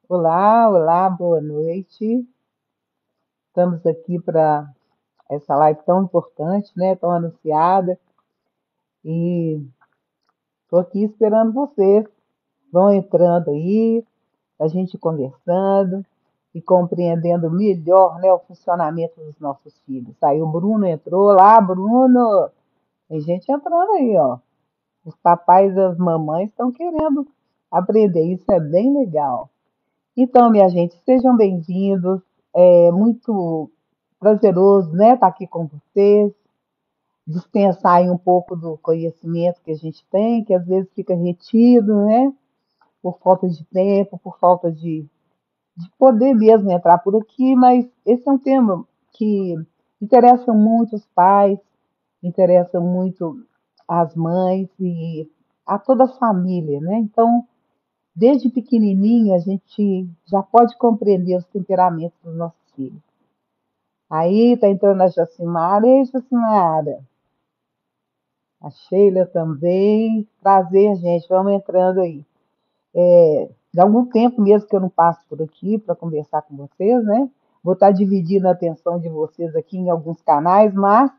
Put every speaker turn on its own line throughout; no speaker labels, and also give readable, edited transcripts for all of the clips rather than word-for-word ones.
Olá, olá, boa noite. Estamos aqui para essa live tão importante, né? Tão anunciada. E estou aqui esperando vocês. Vão entrando aí, a gente conversando e compreendendo melhor, né, o funcionamento dos nossos filhos. Aí o Bruno entrou lá, Bruno. Tem gente entrando aí, ó. Os papais e as mamães estão querendo aprender. Isso é bem legal. Então, minha gente, sejam bem-vindos. É muito prazeroso, né, estar aqui com vocês, dispensar aí um pouco do conhecimento que a gente tem, que às vezes fica retido, né, por falta de tempo, por falta de poder mesmo entrar por aqui, mas esse é um tema que interessa muito os pais, interessa muito as mães e a toda a família, né? Então, desde pequenininho, a gente já pode compreender os temperamentos dos nossos filhos. Aí tá entrando a Jacimara. Ei, Jacimara. A Sheila também. Prazer, gente. Vamos entrando aí. De algum tempo mesmo que eu não passo por aqui para conversar com vocês, né? Vou estar dividindo a atenção de vocês aqui em alguns canais, mas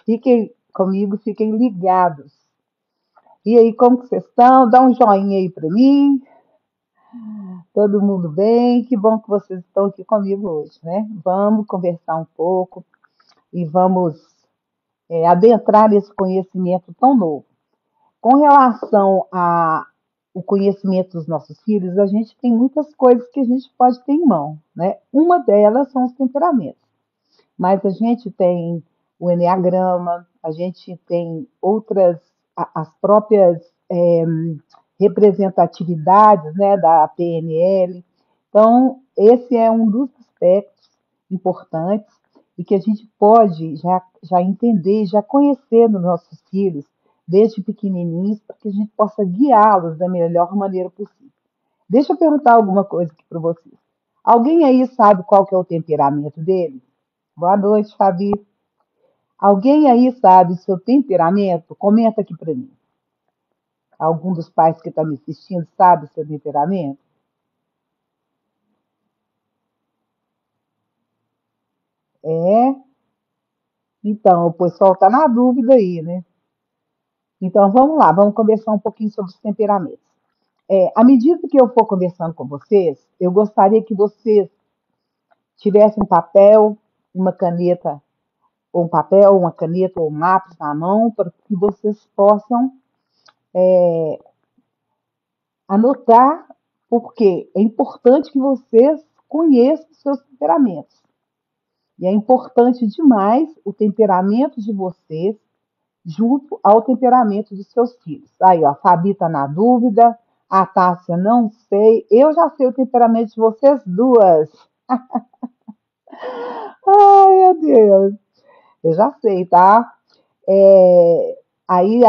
fiquem comigo, fiquem ligados. E aí, como que vocês estão? Dá um joinha aí para mim. Todo mundo bem? Que bom que vocês estão aqui comigo hoje, né? Vamos conversar um pouco e vamos adentrar nesse conhecimento tão novo. Com relação ao conhecimento dos nossos filhos, a gente tem muitas coisas que a gente pode ter em mão, né? Uma delas são os temperamentos, mas a gente tem o enneagrama, a gente tem outras, as próprias representatividades, né, da PNL. Então, esse é um dos aspectos importantes e que a gente pode já entender, já conhecer nos nossos filhos desde pequenininhos, para que a gente possa guiá-los da melhor maneira possível. Deixa eu perguntar alguma coisa aqui para vocês. Alguém aí sabe qual que é o temperamento dele? Boa noite, Fabi. Alguém aí sabe o seu temperamento? Comenta aqui para mim. Algum dos pais que está me assistindo sabe o seu temperamento? É? Então, o pessoal está na dúvida aí, né? Então, vamos lá, vamos conversar um pouquinho sobre os temperamentos. À medida que eu for conversando com vocês, eu gostaria que vocês tivessem um papel, uma caneta, ou um papel, uma caneta ou um lápis na mão, para que vocês possam anotar, porque é importante que vocês conheçam os seus temperamentos. E é importante demais o temperamento de vocês junto ao temperamento dos seus filhos. Aí, ó, a Fabi está na dúvida, a Tássia não sei, eu já sei o temperamento de vocês duas. Ai, meu Deus, eu já sei, tá? Aí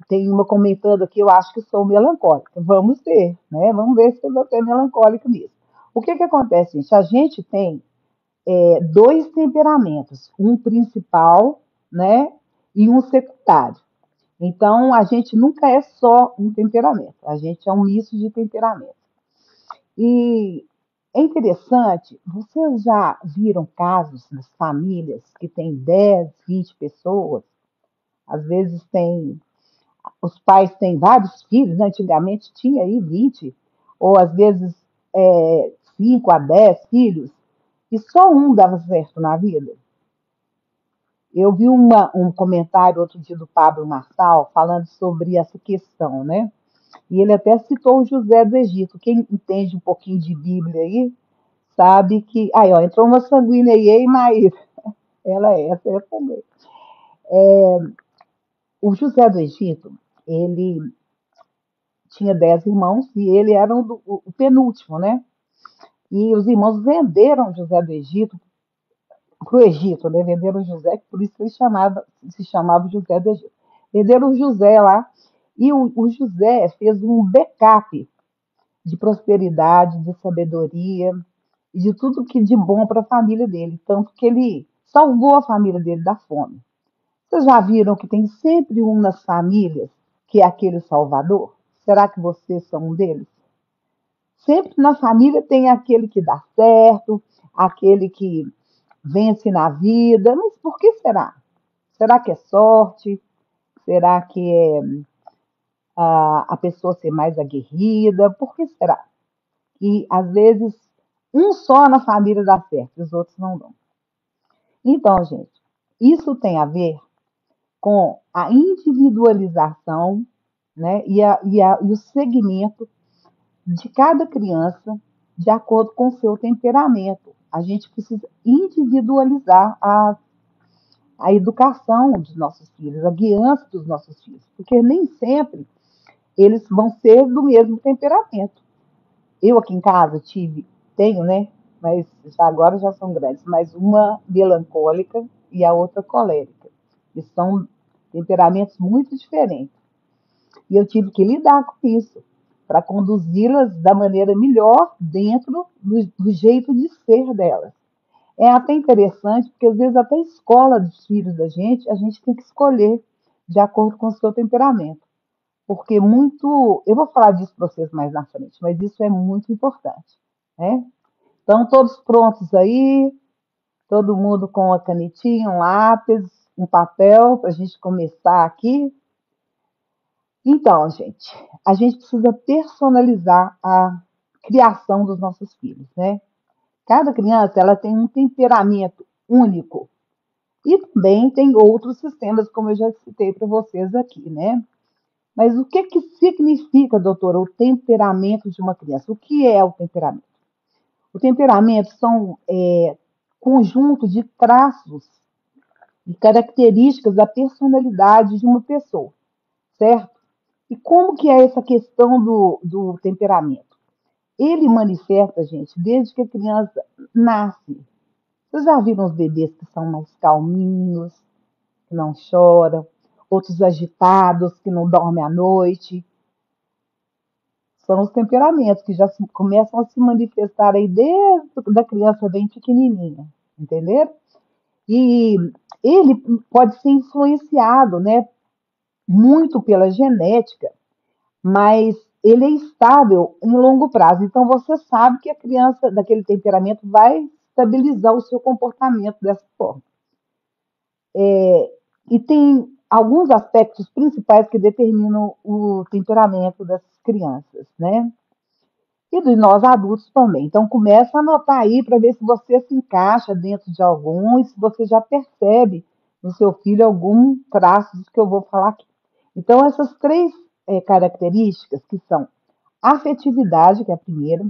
tem uma comentando aqui, eu acho que sou melancólica. Vamos ver, né? Vamos ver se eu vou ser melancólica mesmo. O que que acontece, gente? A gente tem dois temperamentos, um principal, né, e um secundário. Então, a gente nunca é só um temperamento, a gente é um misto de temperamentos. E é interessante, vocês já viram casos nas famílias que tem 10, 20 pessoas? Às vezes tem, os pais têm vários filhos, né? Antigamente tinha aí 20, ou às vezes 5 a 10 filhos, e só um dava certo na vida. Eu vi um comentário outro dia do Pablo Marçal falando sobre essa questão, né? E ele até citou o José do Egito. Quem entende um pouquinho de Bíblia aí, sabe que. Aí, ó, entrou uma sanguínea aí, mas ela é essa, eu também. O José do Egito, ele tinha 10 irmãos e ele era o penúltimo, né? E os irmãos venderam José do Egito para o Egito, né? Venderam José, por isso ele se chamava José do Egito. Venderam o José lá e o José fez um backup de prosperidade, de sabedoria e de tudo que de bom para a família dele, tanto que ele salvou a família dele da fome. Vocês já viram que tem sempre um nas famílias que é aquele salvador? Será que vocês são um deles? Sempre na família tem aquele que dá certo, aquele que vence na vida, mas por que será? Será que é sorte? Será que é a pessoa ser mais aguerrida? Por que será? Que às vezes um só na família dá certo, e os outros não dão. Então, gente, isso tem a ver com a individualização, né, e o segmento de cada criança de acordo com o seu temperamento. A gente precisa individualizar a educação dos nossos filhos, a guiança dos nossos filhos, porque nem sempre eles vão ser do mesmo temperamento. Eu aqui em casa tenho, né? Mas já agora já são grandes, mas uma melancólica e a outra colérica. E são temperamentos muito diferentes. E eu tive que lidar com isso, para conduzi-las da maneira melhor dentro do jeito de ser delas. É até interessante, porque às vezes até a escola dos filhos da gente, a gente tem que escolher de acordo com o seu temperamento. Porque muito. Eu vou falar disso para vocês mais na frente, mas isso é muito importante. Né? Então, todos prontos aí, todo mundo com a canetinha, um lápis, um papel, para a gente começar aqui. Então, gente, a gente precisa personalizar a criação dos nossos filhos, né? Cada criança ela tem um temperamento único e também tem outros sistemas, como eu já citei para vocês aqui, né? Mas o que que significa, doutora, o temperamento de uma criança? O que é o temperamento? O temperamento são conjunto de traços e características da personalidade de uma pessoa, certo? E como que é essa questão do temperamento? Ele manifesta, gente, desde que a criança nasce. Vocês já viram os bebês que são mais calminhos, que não choram, outros agitados, que não dormem à noite? São os temperamentos que começam a se manifestar aí desde da criança bem pequenininha, entenderam? E ele pode ser influenciado, né, muito pela genética, mas ele é estável em longo prazo. Então você sabe que a criança daquele temperamento vai estabilizar o seu comportamento dessa forma. E tem alguns aspectos principais que determinam o temperamento das crianças, né? E de nós adultos também. Então começa a anotar aí para ver se você se encaixa dentro de algum e se você já percebe no seu filho algum traço que eu vou falar aqui. Então essas três características que são afetividade, que é a primeira.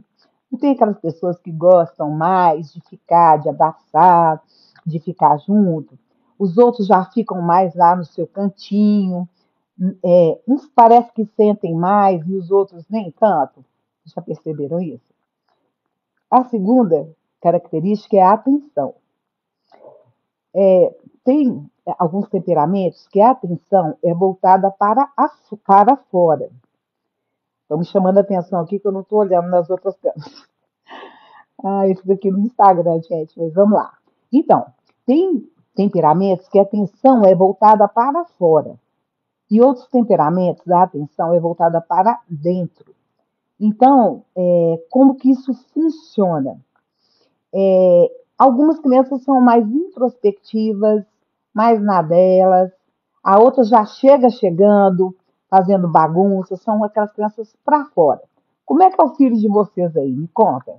E tem aquelas pessoas que gostam mais de ficar, de abraçar, de ficar junto. Os outros já ficam mais lá no seu cantinho. Uns parece que sentem mais e os outros nem tanto. Já perceberam isso? A segunda característica é a atenção. Tem alguns temperamentos que a atenção é voltada para fora. Estão me chamando a atenção aqui que eu não estou olhando nas outras câmeras. Ah, isso daqui no Instagram, gente, mas vamos lá. Então, tem temperamentos que a atenção é voltada para fora. E outros temperamentos, a atenção é voltada para dentro. Então, como que isso funciona? Algumas crianças são mais introspectivas, mais na delas. A outra já chegando, fazendo bagunça. São aquelas crianças para fora. Como é que é o filho de vocês aí? Me conta.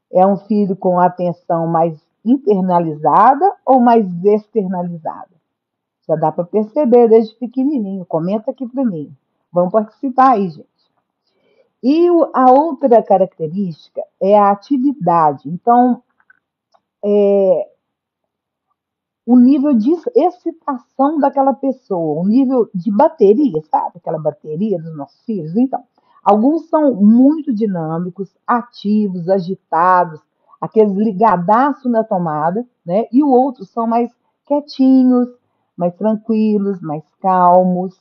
É um filho com atenção mais internalizada ou mais externalizada? Já dá para perceber desde pequenininho. Comenta aqui para mim. Vamos participar aí, gente. E a outra característica é a atividade. Então, o nível de excitação daquela pessoa, o nível de bateria, sabe? Aquela bateria dos nossos filhos. Então, alguns são muito dinâmicos, ativos, agitados, aqueles ligadaço na tomada, né? E outros são mais quietinhos, mais tranquilos, mais calmos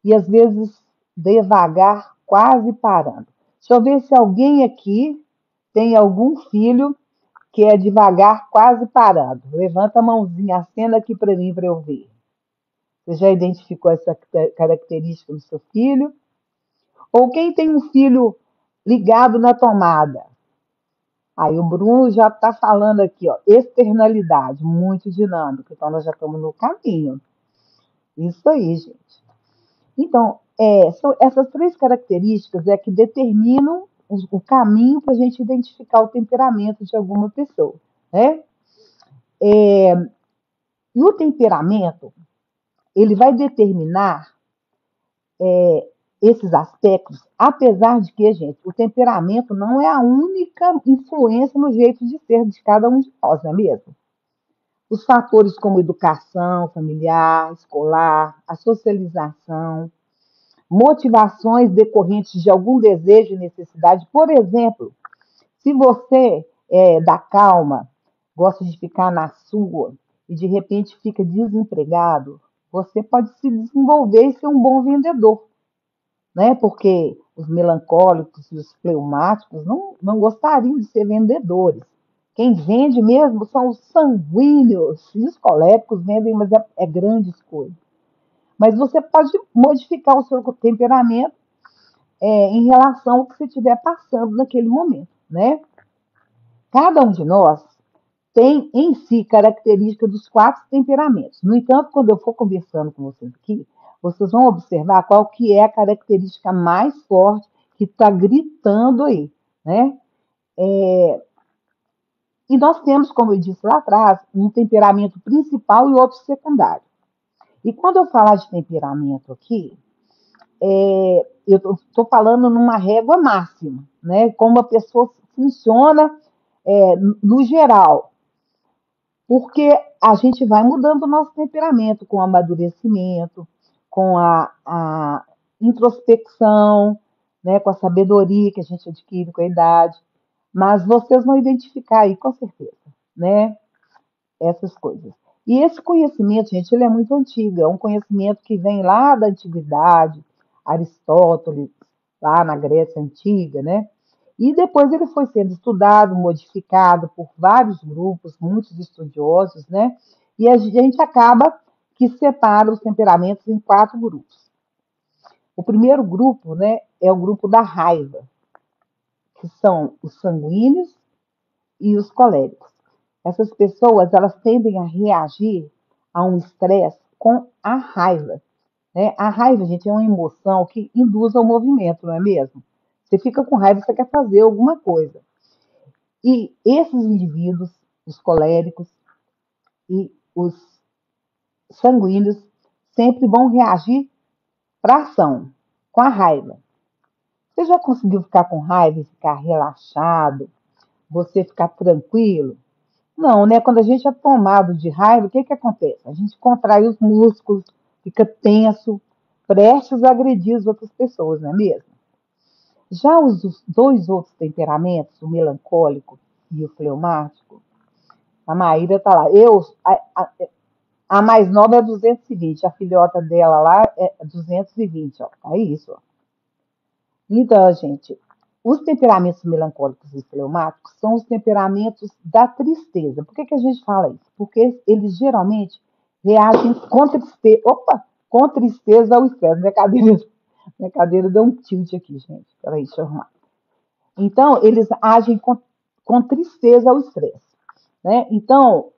e às vezes devagar, quase parando. Deixa eu ver se alguém aqui tem algum filho que é devagar, quase parando. Levanta a mãozinha, acenda aqui para mim para eu ver. Você já identificou essa característica do seu filho? Ou quem tem um filho ligado na tomada. Aí o Bruno já está falando aqui, ó, externalidade, muito dinâmica. Então nós já estamos no caminho. Isso aí, gente. Então, são essas três características que determinam o caminho para a gente identificar o temperamento de alguma pessoa, né? E o temperamento, ele vai determinar esses aspectos, apesar de que, gente, o temperamento não é a única influência no jeito de ser de cada um de nós, não é mesmo? Os fatores como educação familiar, escolar, a socialização, motivações decorrentes de algum desejo e necessidade. Por exemplo, se você é da calma, gosta de ficar na sua e de repente fica desempregado, você pode se desenvolver e ser um bom vendedor, né? Porque os melancólicos e os fleumáticos não gostariam de ser vendedores. Quem vende mesmo são os sanguíneos, e os coléricos vendem, mas é grandes coisas. Mas você pode modificar o seu temperamento em relação ao que você estiver passando naquele momento, né? Cada um de nós tem em si característica dos quatro temperamentos. No entanto, quando eu for conversando com vocês aqui, vocês vão observar qual que é a característica mais forte que está gritando aí, né? E nós temos, como eu disse lá atrás, um temperamento principal e outro secundário. E quando eu falar de temperamento aqui, eu estou falando numa régua máxima, né? Como a pessoa funciona no geral. Porque a gente vai mudando o nosso temperamento com o amadurecimento, com a introspecção, né, com a sabedoria que a gente adquire com a idade. Mas vocês vão identificar aí, com certeza, né, essas coisas. E esse conhecimento, gente, ele é muito antigo, é um conhecimento que vem lá da antiguidade, Aristóteles, lá na Grécia Antiga, né? E depois ele foi sendo estudado, modificado por vários grupos, muitos estudiosos, né? E a gente acaba que separa os temperamentos em quatro grupos. O primeiro grupo, né, é o grupo da raiva, que são os sanguíneos e os coléricos. Essas pessoas, elas tendem a reagir a um estresse com a raiva, né? A raiva, gente, é uma emoção que induz ao movimento, não é mesmo? Você fica com raiva, você quer fazer alguma coisa. E esses indivíduos, os coléricos e os sanguíneos, sempre vão reagir para a ação, com a raiva. Você já conseguiu ficar com raiva e ficar relaxado? Você ficar tranquilo? Não, né? Quando a gente é tomado de raiva, o que que acontece? A gente contrai os músculos, fica tenso, prestes a agredir as outras pessoas, não é mesmo? Já os dois outros temperamentos, o melancólico e o fleumático, a Maíra está lá. A mais nova é 220, a filhota dela lá é 220, ó. É isso, ó. Então, gente, os temperamentos melancólicos e fleumáticos são os temperamentos da tristeza. Por que que a gente fala isso? Porque eles geralmente reagem com tristeza ao estresse. Minha cadeira deu um tilt aqui, gente. Peraí, deixa eu arrumar. Então, eles agem com tristeza ao estresse, né? Então,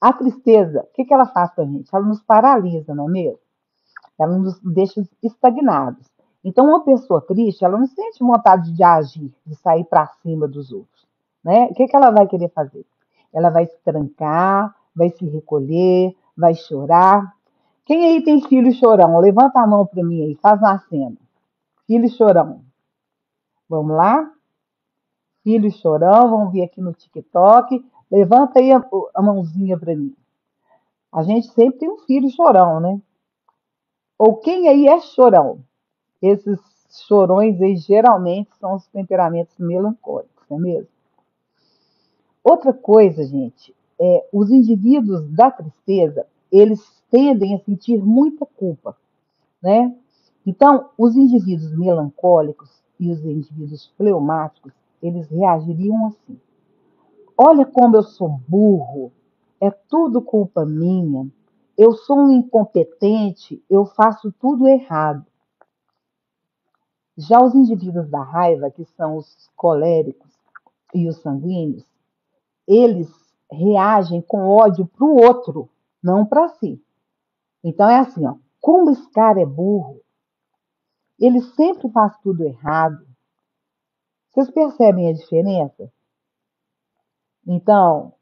a tristeza, o que que ela faz com a gente? Ela nos paralisa, não é mesmo? Ela nos deixa estagnados. Então, uma pessoa triste, ela não sente vontade de agir, de sair para cima dos outros, né? O que que ela vai querer fazer? Ela vai se trancar, vai se recolher, vai chorar. Quem aí tem filho chorão? Levanta a mão para mim aí, faz uma cena. Filho chorão. Vamos lá? Filho chorão, vamos ver aqui no TikTok. Levanta aí a mãozinha para mim. A gente sempre tem um filho chorão, né? Ou quem aí é chorão? Esses chorões aí geralmente são os temperamentos melancólicos, não é mesmo? Outra coisa, gente, os indivíduos da tristeza, eles tendem a sentir muita culpa, né? Então, os indivíduos melancólicos e os indivíduos fleumáticos, eles reagiriam assim. Olha como eu sou burro, é tudo culpa minha, eu sou um incompetente, eu faço tudo errado. Já os indivíduos da raiva, que são os coléricos e os sanguíneos, eles reagem com ódio para o outro, não para si. Então é assim, ó, como esse cara é burro, ele sempre faz tudo errado. Vocês percebem a diferença? Então,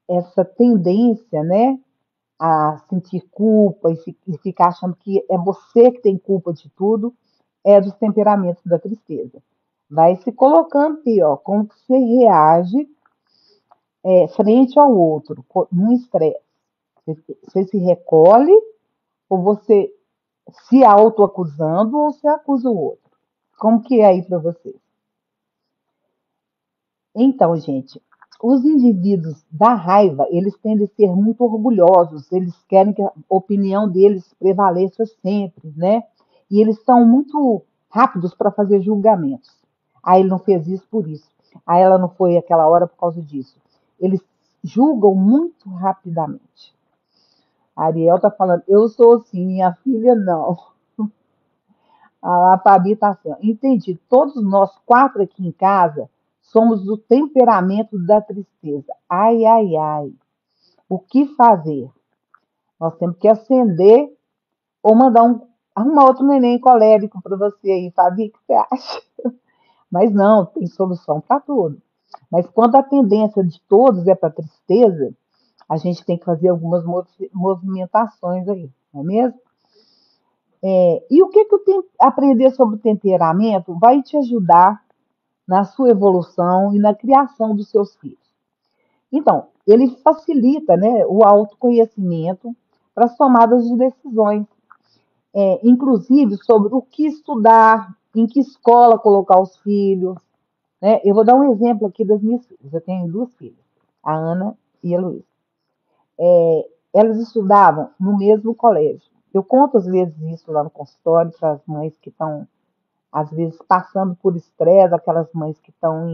essa tendência, né, a sentir culpa e ficar achando que é você que tem culpa de tudo, é dos temperamentos da tristeza. Vai se colocando aí, ó, como que você reage frente ao outro, num estresse. Você se recolhe ou você se autoacusando ou você acusa o outro? Como que é aí para você? Então, gente, os indivíduos da raiva, eles tendem a ser muito orgulhosos, eles querem que a opinião deles prevaleça sempre, né? E eles são muito rápidos para fazer julgamentos. Ah, ele não fez isso por isso. Ah, ela não foi aquela hora por causa disso. Eles julgam muito rapidamente. A Ariel tá falando, eu sou assim, minha filha não. A Fabi tá assim, ó, entendi. Todos nós quatro aqui em casa somos do temperamento da tristeza. Ai, ai, ai. O que fazer? Nós temos que acender ou mandar arrumar outro neném colérico para você aí, Fabi, o que você acha? Mas não, tem solução para tudo. Mas quando a tendência de todos é para tristeza, a gente tem que fazer algumas movimentações aí, não é mesmo? E o que aprender sobre o temperamento vai te ajudar na sua evolução e na criação dos seus filhos. Então, ele facilita, né, o autoconhecimento para as tomadas de decisões, inclusive sobre o que estudar, em que escola colocar os filhos. Né? Eu vou dar um exemplo aqui das minhas filhas. Eu tenho duas filhas, a Ana e a Luísa. Elas estudavam no mesmo colégio. Eu conto às vezes isso lá no consultório para as mães que estão, às vezes, passando por estresse, aquelas mães que estão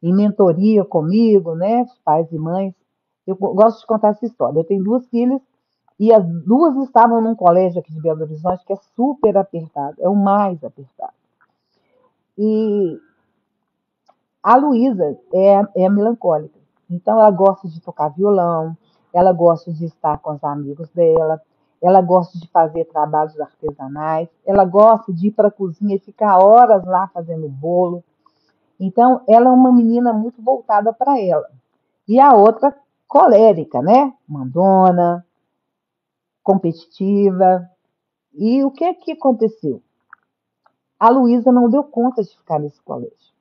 em mentoria comigo, né? Pais e mães. Eu gosto de contar essa história. Eu tenho duas filhas e as duas estavam num colégio aqui de Belo Horizonte que é super apertado, é o mais apertado. E a Luísa é melancólica. Então, ela gosta de tocar violão, ela gosta de estar com os amigos dela, ela gosta de fazer trabalhos artesanais, ela gosta de ir para a cozinha e ficar horas lá fazendo bolo. Então, ela é uma menina muito voltada para ela. E a outra, colérica, né? Mandona, competitiva. E o que que aconteceu? A Luísa não deu conta de ficar nesse colégio,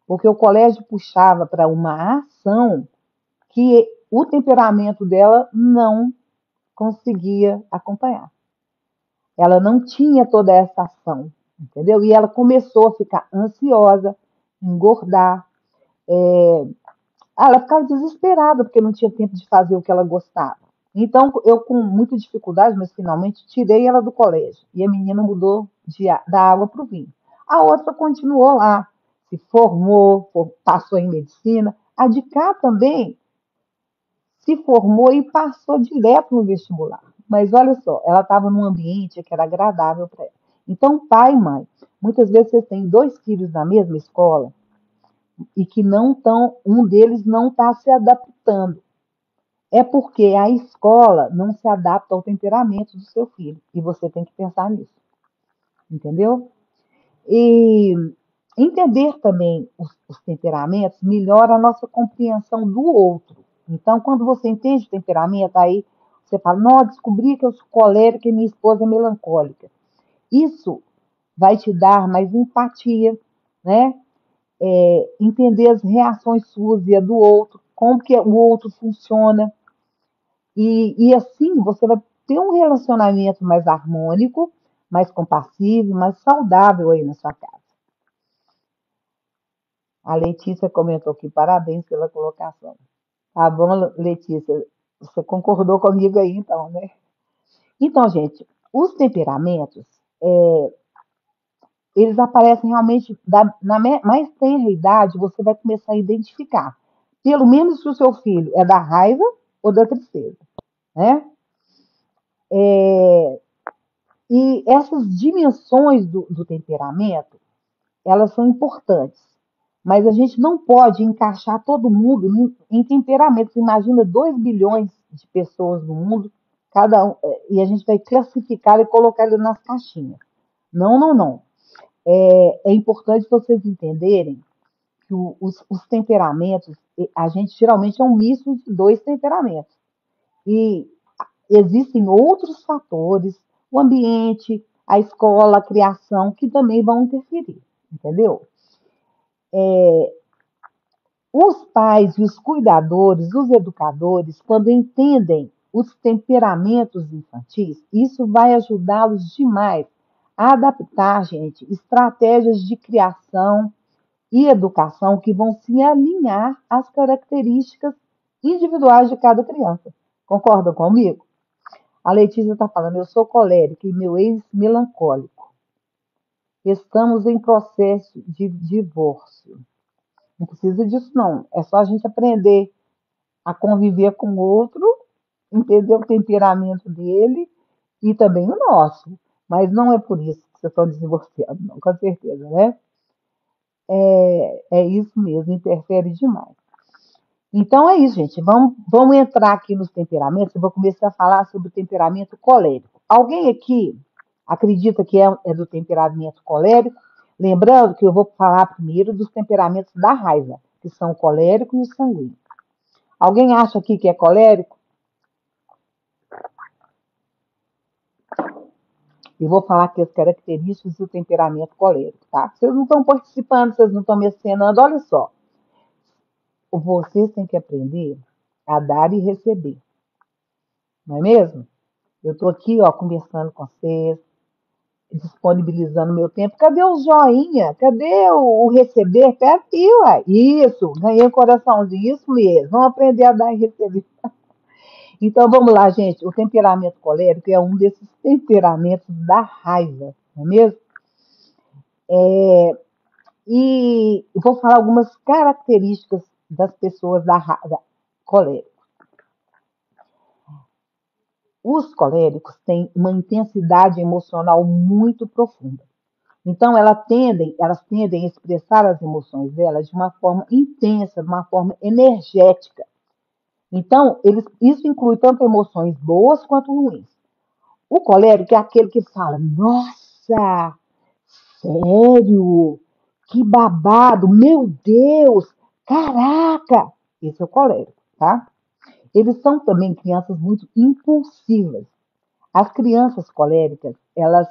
porque o colégio puxava para uma ação que o temperamento dela não conseguia acompanhar. Ela não tinha toda essa ação, entendeu? E ela começou a ficar ansiosa, engordar. Ela ficava desesperada porque não tinha tempo de fazer o que ela gostava. Então, eu, com muita dificuldade, mas finalmente tirei ela do colégio. E a menina mudou da água para o vinho. A outra continuou lá, se formou, passou em medicina. A de cá também se formou e passou direto no vestibular. Mas olha só, ela estava num ambiente que era agradável para ela. Então, pai e mãe, muitas vezes vocês têm dois filhos na mesma escola e que não estão, um deles não está se adaptando. É porque a escola não se adapta ao temperamento do seu filho. E você tem que pensar nisso. Entendeu? E entender também os temperamentos melhora a nossa compreensão do outro. Então, quando você entende o temperamento, aí você fala, não, descobri que eu sou colérica e minha esposa é melancólica. Isso vai te dar mais empatia, né? Entender as reações suas e a do outro, como que o outro funciona. E assim você vai ter um relacionamento mais harmônico, mais compassivo, mais saudável aí na sua casa. A Letícia comentou aqui, parabéns pela colocação. Tá bom, Letícia? Você concordou comigo aí, então, né? Então, gente, os temperamentos, eles aparecem realmente na mais tenra idade, você vai começar a identificar. Pelo menos se o seu filho é da raiva ou da tristeza, né? E essas dimensões do temperamento, elas são importantes. Mas a gente não pode encaixar todo mundo em temperamentos. Imagina 2 bilhões de pessoas no mundo, cada um, e a gente vai classificar e colocar ele nas caixinhas. Não, não, não. É importante vocês entenderem que os temperamentos, a gente geralmente é um misto de 2 temperamentos. E existem outros fatores, o ambiente, a escola, a criação, que também vão interferir, entendeu? Os pais e os cuidadores, os educadores, quando entendem os temperamentos infantis, isso vai ajudá-los demais a adaptar, gente, estratégias de criação e educação que vão se alinhar às características individuais de cada criança. Concordam comigo? A Letícia está falando, eu sou colérica e meu ex melancólico. Estamos em processo de divórcio. Não precisa disso, não. É só a gente aprender a conviver com o outro, entender o temperamento dele e também o nosso. Mas não é por isso que vocês estão divorciando, não, com certeza, né? É isso mesmo, interfere demais. Então é isso, gente. Vamos entrar aqui nos temperamentos. Eu vou começar a falar sobre o temperamento colérico. Alguém aqui acredita que é do temperamento colérico? Lembrando que eu vou falar primeiro dos temperamentos da raiva, que são o colérico e o sanguíneo. Alguém acha aqui que é colérico? Eu vou falar aqui as características do temperamento colérico, tá? Vocês não estão participando, vocês não estão me acenando, olha só. Vocês têm que aprender a dar e receber, não é mesmo? Eu estou aqui, ó, conversando com vocês, disponibilizando meu tempo. Cadê o joinha? Cadê o receber? Tá aqui, ué. Isso, ganhei um coraçãozinho, isso mesmo. Vamos aprender a dar e receber. Então vamos lá, gente. O temperamento colérico é um desses temperamentos da raiva, não é mesmo? E vou falar algumas características das pessoas da colérica. Os coléricos têm uma intensidade emocional muito profunda. Então, elas tendem a expressar as emoções delas de uma forma intensa, de uma forma energética. Então, isso inclui tanto emoções boas quanto ruins. O colérico é aquele que fala: Nossa, sério? Que babado! Meu Deus! Caraca! Esse é o colérico, tá? Eles são também crianças muito impulsivas. As crianças coléricas, elas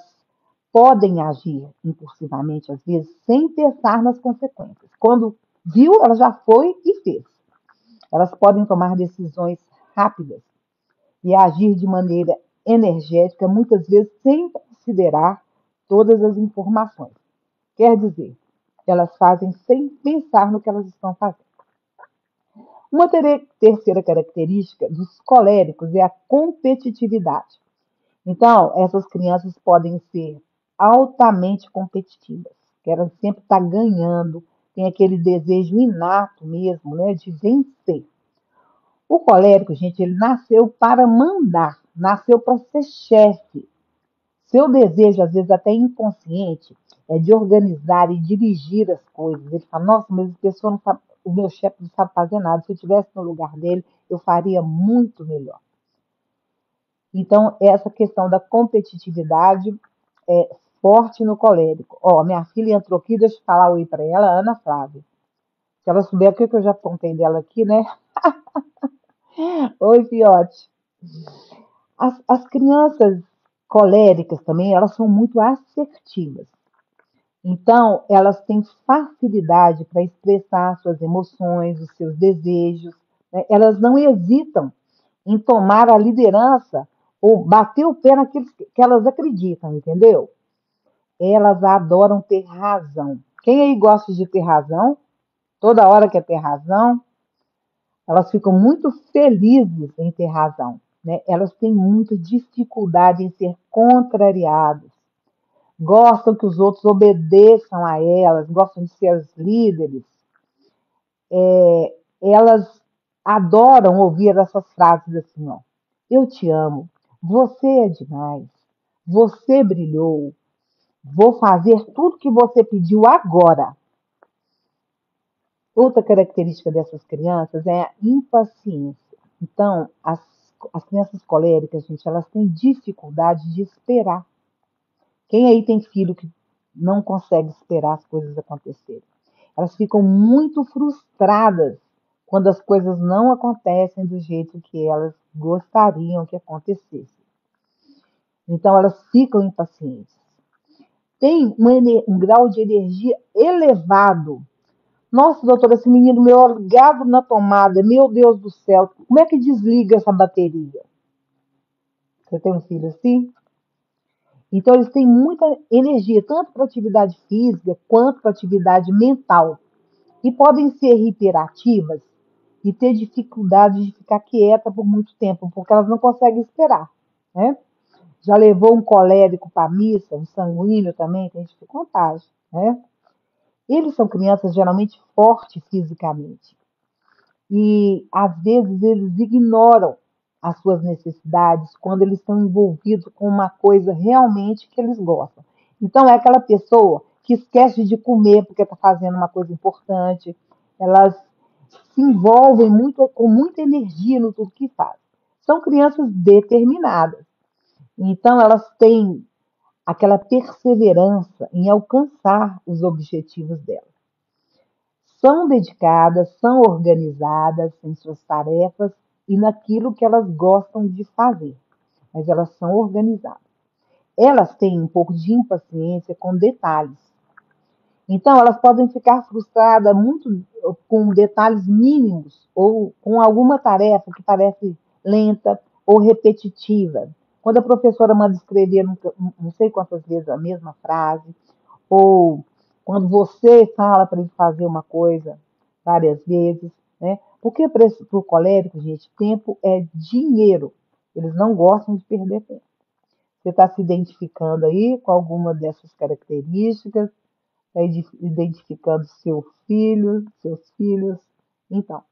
podem agir impulsivamente, às vezes, sem pensar nas consequências. Quando viu, ela já foi e fez. Elas podem tomar decisões rápidas e agir de maneira energética, muitas vezes sem considerar todas as informações. Quer dizer, elas fazem sem pensar no que elas estão fazendo. Uma terceira característica dos coléricos é a competitividade. Então, essas crianças podem ser altamente competitivas, querem sempre estar ganhando, tem aquele desejo inato mesmo, né, de vencer. O colérico, gente, ele nasceu para mandar, nasceu para ser chefe. Seu desejo, às vezes até inconsciente, é de organizar e dirigir as coisas. Ele fala, nossa, mas a pessoa não sabe, o meu chefe não sabe fazer nada. Se eu estivesse no lugar dele, eu faria muito melhor. Então, essa questão da competitividade é forte no colérico. Ó, minha filha entrou aqui, deixa eu falar oi para ela, Ana Flávia. Se ela souber o que eu já contei dela aqui, né? Oi, Fiote. As crianças coléricas também, elas são muito assertivas. Então, elas têm facilidade para expressar suas emoções, os seus desejos, né? Elas não hesitam em tomar a liderança ou bater o pé naquilo que elas acreditam, entendeu? Elas adoram ter razão. Quem aí gosta de ter razão? Toda hora quer ter razão. Elas ficam muito felizes em ter razão, né? Elas têm muita dificuldade em ser contrariadas. Gostam que os outros obedeçam a elas, gostam de ser as líderes. Elas adoram ouvir essas frases assim, ó. Eu te amo, você é demais, Você brilhou. Vou fazer tudo que você pediu agora. Outra característica dessas crianças é a impaciência. Então, as crianças coléricas, gente, elas têm dificuldade de esperar. Quem aí tem filho que não consegue esperar as coisas acontecerem? Elas ficam muito frustradas quando as coisas não acontecem do jeito que elas gostariam que acontecesse. Então, elas ficam impacientes. Tem um grau de energia elevado. Nossa, doutora, esse menino meu ligado na tomada, meu Deus do céu, como é que desliga essa bateria? Você tem um filho assim? Então, eles têm muita energia, tanto para atividade física quanto para atividade mental. E podem ser hiperativas e ter dificuldade de ficar quieta por muito tempo, porque elas não conseguem esperar, né? Já levou um colérico para a missa, um sanguíneo também, tem dificuldade, né? Eles são crianças geralmente fortes fisicamente. E às vezes eles ignoram as suas necessidades quando eles estão envolvidos com uma coisa realmente que eles gostam. Então é aquela pessoa que esquece de comer porque está fazendo uma coisa importante. Elas se envolvem muito, com muita energia no tudo que fazem. São crianças determinadas. Então elas têm aquela perseverança em alcançar os objetivos delas. São dedicadas, são organizadas em suas tarefas e naquilo que elas gostam de fazer, mas elas são organizadas. Elas têm um pouco de impaciência com detalhes. Então, elas podem ficar frustradas muito com detalhes mínimos ou com alguma tarefa que parece lenta ou repetitiva. Quando a professora manda escrever não sei quantas vezes a mesma frase, ou quando você fala para ele fazer uma coisa várias vezes, né? Porque para o colérico, gente, tempo é dinheiro. Eles não gostam de perder tempo. Você está se identificando aí com alguma dessas características, está identificando seu filho, seus filhos. Então,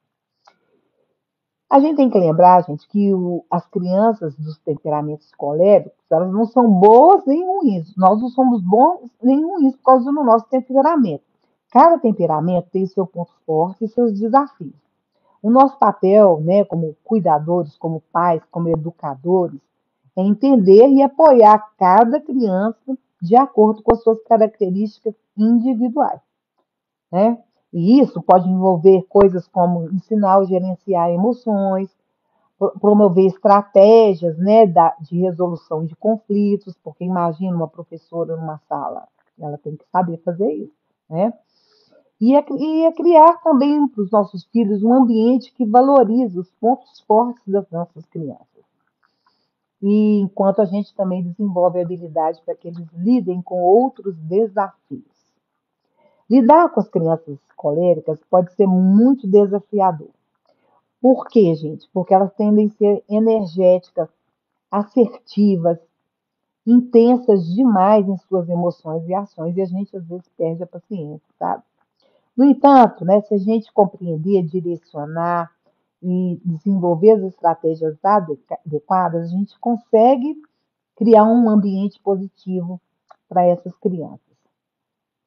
a gente tem que lembrar, gente, que as crianças dos temperamentos coléricos, elas não são boas nem ruins. Nós não somos bons nem ruins por causa do nosso temperamento. Cada temperamento tem seu ponto forte e seus desafios. O nosso papel, né, como cuidadores, como pais, como educadores, é entender e apoiar cada criança de acordo com as suas características individuais, né? E isso pode envolver coisas como ensinar ou gerenciar emoções, promover estratégias, né, de resolução de conflitos, porque imagina uma professora numa sala, ela tem que saber fazer isso, né? E é criar também para os nossos filhos um ambiente que valorize os pontos fortes das nossas crianças. E enquanto a gente também desenvolve a habilidade para que eles lidem com outros desafios. Lidar com as crianças coléricas pode ser muito desafiador. Por quê, gente? Porque elas tendem a ser energéticas, assertivas, intensas demais em suas emoções e ações, e a gente às vezes perde a paciência, sabe? No entanto, né, se a gente compreender, direcionar e desenvolver as estratégias adequadas, a gente consegue criar um ambiente positivo para essas crianças,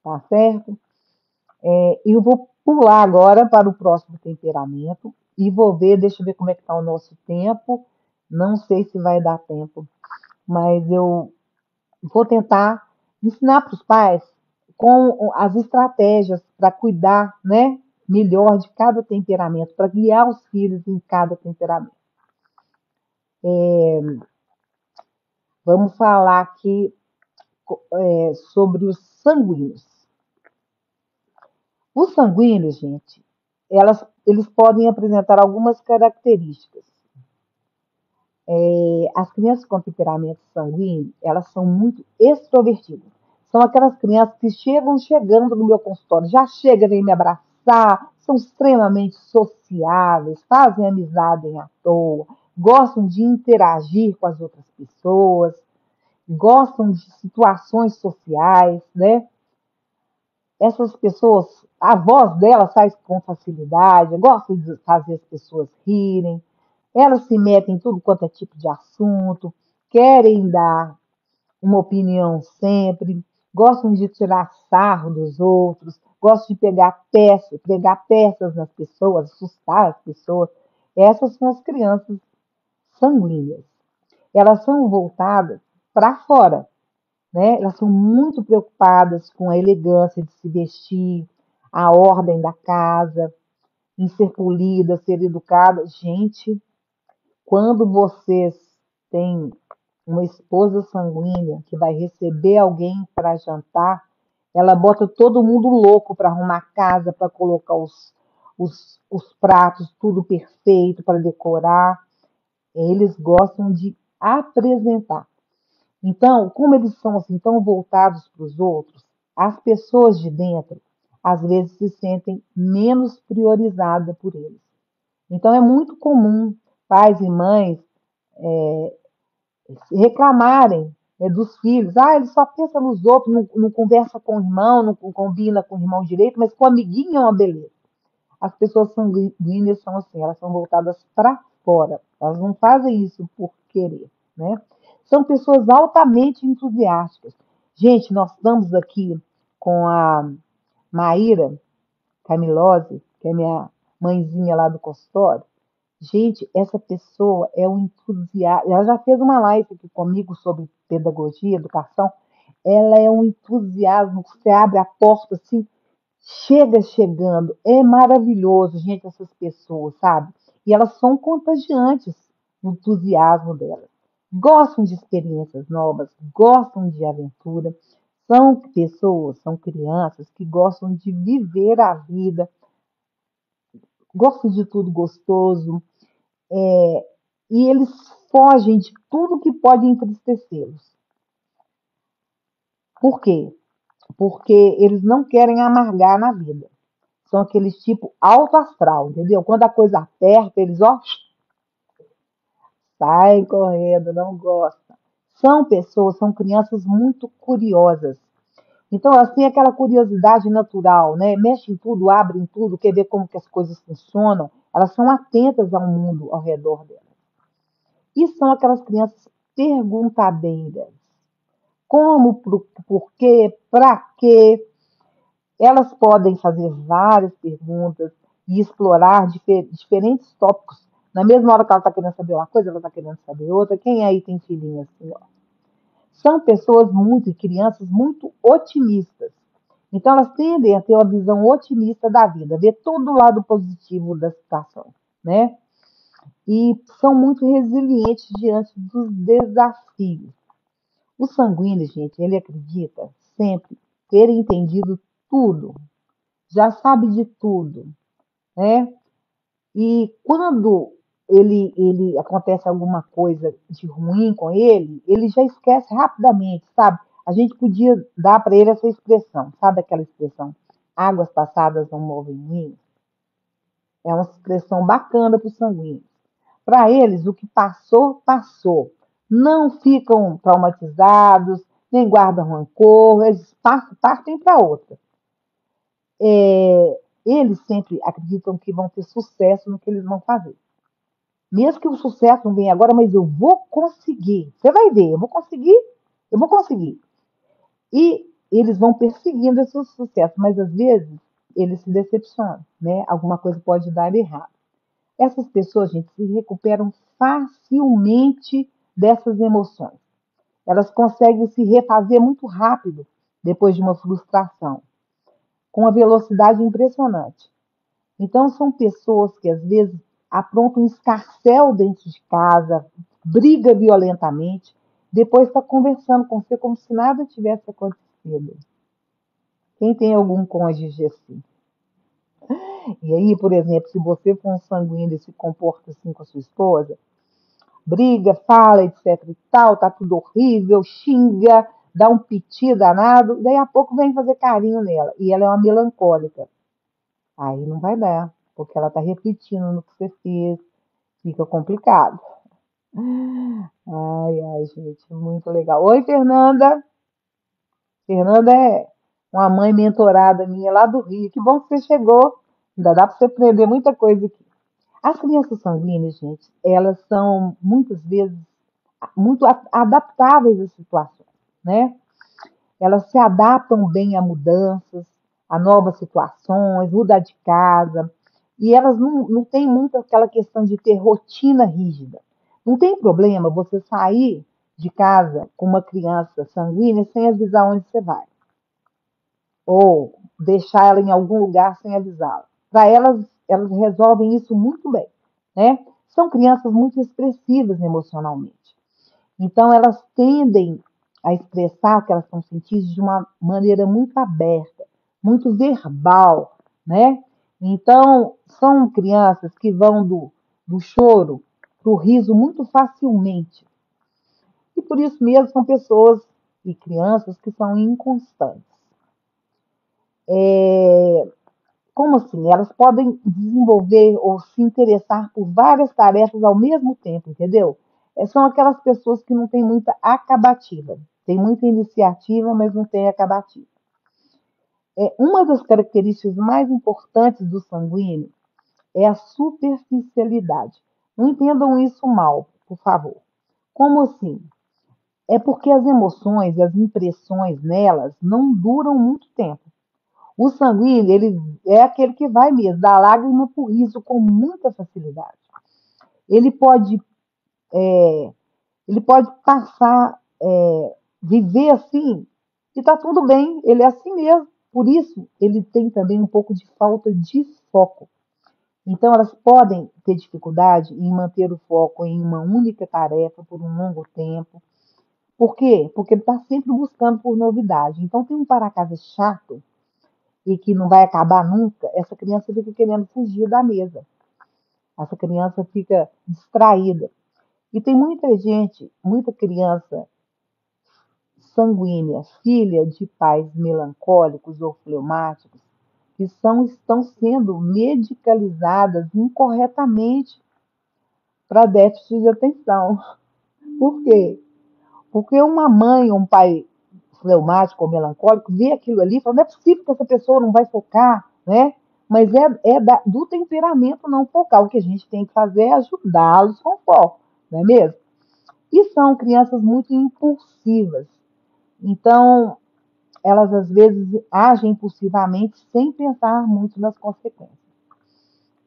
tá certo? Eu vou pular agora para o próximo temperamento e vou ver, deixa eu ver como é que está o nosso tempo. Não sei se vai dar tempo, mas eu vou tentar ensinar para os pais com as estratégias para cuidar, né, melhor de cada temperamento, para guiar os filhos em cada temperamento. Vamos falar aqui sobre os sanguíneos. Os sanguíneos, gente, eles podem apresentar algumas características. As crianças com temperamento sanguíneo, elas são muito extrovertidas. São aquelas crianças que chegam chegando no meu consultório, já chegam, vêm me abraçar, são extremamente sociáveis, fazem amizade à toa, gostam de interagir com as outras pessoas, gostam de situações sociais, né? Essas pessoas, a voz delas sai com facilidade, gostam de fazer as pessoas rirem, elas se metem em tudo quanto é tipo de assunto, querem dar uma opinião sempre, gostam de tirar sarro dos outros, gostam de pegar peças nas pessoas, assustar as pessoas. Essas são as crianças sanguíneas. Elas são voltadas para fora, né? Elas são muito preocupadas com a elegância de se vestir, a ordem da casa, em ser polida, ser educada. Gente, quando vocês têm uma esposa sanguínea que vai receber alguém para jantar, ela bota todo mundo louco para arrumar a casa, para colocar os pratos, tudo perfeito, para decorar. Eles gostam de apresentar. Então, como eles são assim tão voltados para os outros, as pessoas de dentro às vezes se sentem menos priorizadas por eles. Então, é muito comum pais e mães reclamarem, dos filhos. Ah, ele só pensa nos outros, não conversa com o irmão, não combina com o irmão direito, mas com o amiguinho é uma beleza. As pessoas sanguíneas são assim, elas são voltadas para fora. Elas não fazem isso por querer, né? São pessoas altamente entusiásticas. Gente, nós estamos aqui com a Maíra Camilose, que é minha mãezinha lá do consultório. Gente, essa pessoa é um entusiasta. Ela já fez uma live aqui comigo sobre pedagogia, educação. Ela é um entusiasmo. Você abre a porta assim, chega chegando. É maravilhoso, gente, essas pessoas, sabe? E elas são contagiantes no entusiasmo delas. Gostam de experiências novas, gostam de aventura. São pessoas, são crianças que gostam de viver a vida, gostam de tudo gostoso, e eles fogem de tudo que pode entristecê-los. Por quê? Porque eles não querem amargar na vida. São aqueles tipo alto astral, entendeu? Quando a coisa aperta, eles ó, saem correndo, não gostam. São pessoas, são crianças muito curiosas. Então, assim, aquela curiosidade natural, né? Mexe em tudo, abre em tudo, quer ver como que as coisas funcionam. Elas são atentas ao mundo ao redor delas. E são aquelas crianças perguntadeiras. Como, por quê, para quê? Elas podem fazer várias perguntas e explorar diferentes tópicos. Na mesma hora que ela está querendo saber uma coisa, ela está querendo saber outra. Quem aí tem filhinho assim, ó? São pessoas muito, crianças muito otimistas. Então, elas tendem a ter uma visão otimista da vida, ver todo o lado positivo da situação, né? E são muito resilientes diante dos desafios. O sanguíneo, gente, ele acredita sempre ter entendido tudo, já sabe de tudo, né? E quando ele acontece alguma coisa de ruim com ele já esquece rapidamente, sabe? A gente podia dar para ele essa expressão, sabe aquela expressão? Águas passadas não movem moinhos. É uma expressão bacana para os sanguíneos. Para eles, o que passou, passou. Não ficam traumatizados, nem guardam rancor, eles partem para outra. Eles sempre acreditam que vão ter sucesso no que eles vão fazer. Mesmo que o sucesso não venha agora, mas eu vou conseguir. Você vai ver, eu vou conseguir, eu vou conseguir. E eles vão perseguindo esse sucesso, mas às vezes eles se decepcionam, né? Alguma coisa pode dar errado. Essas pessoas, gente, se recuperam facilmente dessas emoções. Elas conseguem se refazer muito rápido depois de uma frustração, com uma velocidade impressionante. Então, são pessoas que às vezes aprontam um escarcéu dentro de casa, briga violentamente, depois está conversando com você como se nada tivesse acontecido. Quem tem algum cônjuge assim? E aí, por exemplo, se você for um sanguíneo e se comporta assim com a sua esposa, briga, fala, etc e tal, tá tudo horrível, xinga, dá um piti danado, daí a pouco vem fazer carinho nela. E ela é uma melancólica. Aí não vai dar, porque ela tá refletindo no que você fez, fica complicado. Ai, ai, gente, muito legal. Oi, Fernanda. Fernanda é uma mãe mentorada minha lá do Rio. Que bom que você chegou. Ainda dá para você aprender muita coisa aqui. As crianças sanguíneas, gente, elas são muitas vezes muito adaptáveis às situações. né? Elas se adaptam bem a mudanças, a novas situações, mudar de casa. E elas não têm muito aquela questão de ter rotina rígida. Não tem problema você sair de casa com uma criança sanguínea sem avisar onde você vai. Ou deixar ela em algum lugar sem avisá-la. Para elas, elas resolvem isso muito bem, né? São crianças muito expressivas emocionalmente. Então, elas tendem a expressar o que elas estão sentindo de uma maneira muito aberta, muito verbal, né? Então, são crianças que vão do choro para o riso muito facilmente. E por isso mesmo são pessoas e crianças que são inconstantes. Como assim? Elas podem desenvolver ou se interessar por várias tarefas ao mesmo tempo, entendeu? São aquelas pessoas que não têm muita acabativa. Tem muita iniciativa, mas não tem acabativa. Uma das características mais importantes do sanguíneo é a superficialidade. Não entendam isso mal, por favor. Como assim? É porque as emoções e as impressões nelas não duram muito tempo. O sanguíneo, ele é aquele que vai mesmo, da lágrima para o riso com muita facilidade. Ele pode, é, ele pode passar, viver assim, e está tudo bem, ele é assim mesmo. Por isso, ele tem também um pouco de falta de foco. Então, elas podem ter dificuldade em manter o foco em uma única tarefa por um longo tempo. Por quê? Porque ele está sempre buscando por novidade. Então, tem um para-casa chato e que não vai acabar nunca, essa criança fica querendo fugir da mesa. Essa criança fica distraída. E tem muita gente, muita criança sanguínea, filha de pais melancólicos ou fleumáticos, que estão sendo medicalizadas incorretamente para déficit de atenção. Por quê? Porque uma mãe ou um pai fleumático ou melancólico vê aquilo ali e fala, não é possível que essa pessoa não vai focar, né? Mas do temperamento não focar. O que a gente tem que fazer é ajudá-los com foco, não é mesmo? E são crianças muito impulsivas. Então, elas às vezes agem impulsivamente sem pensar muito nas consequências.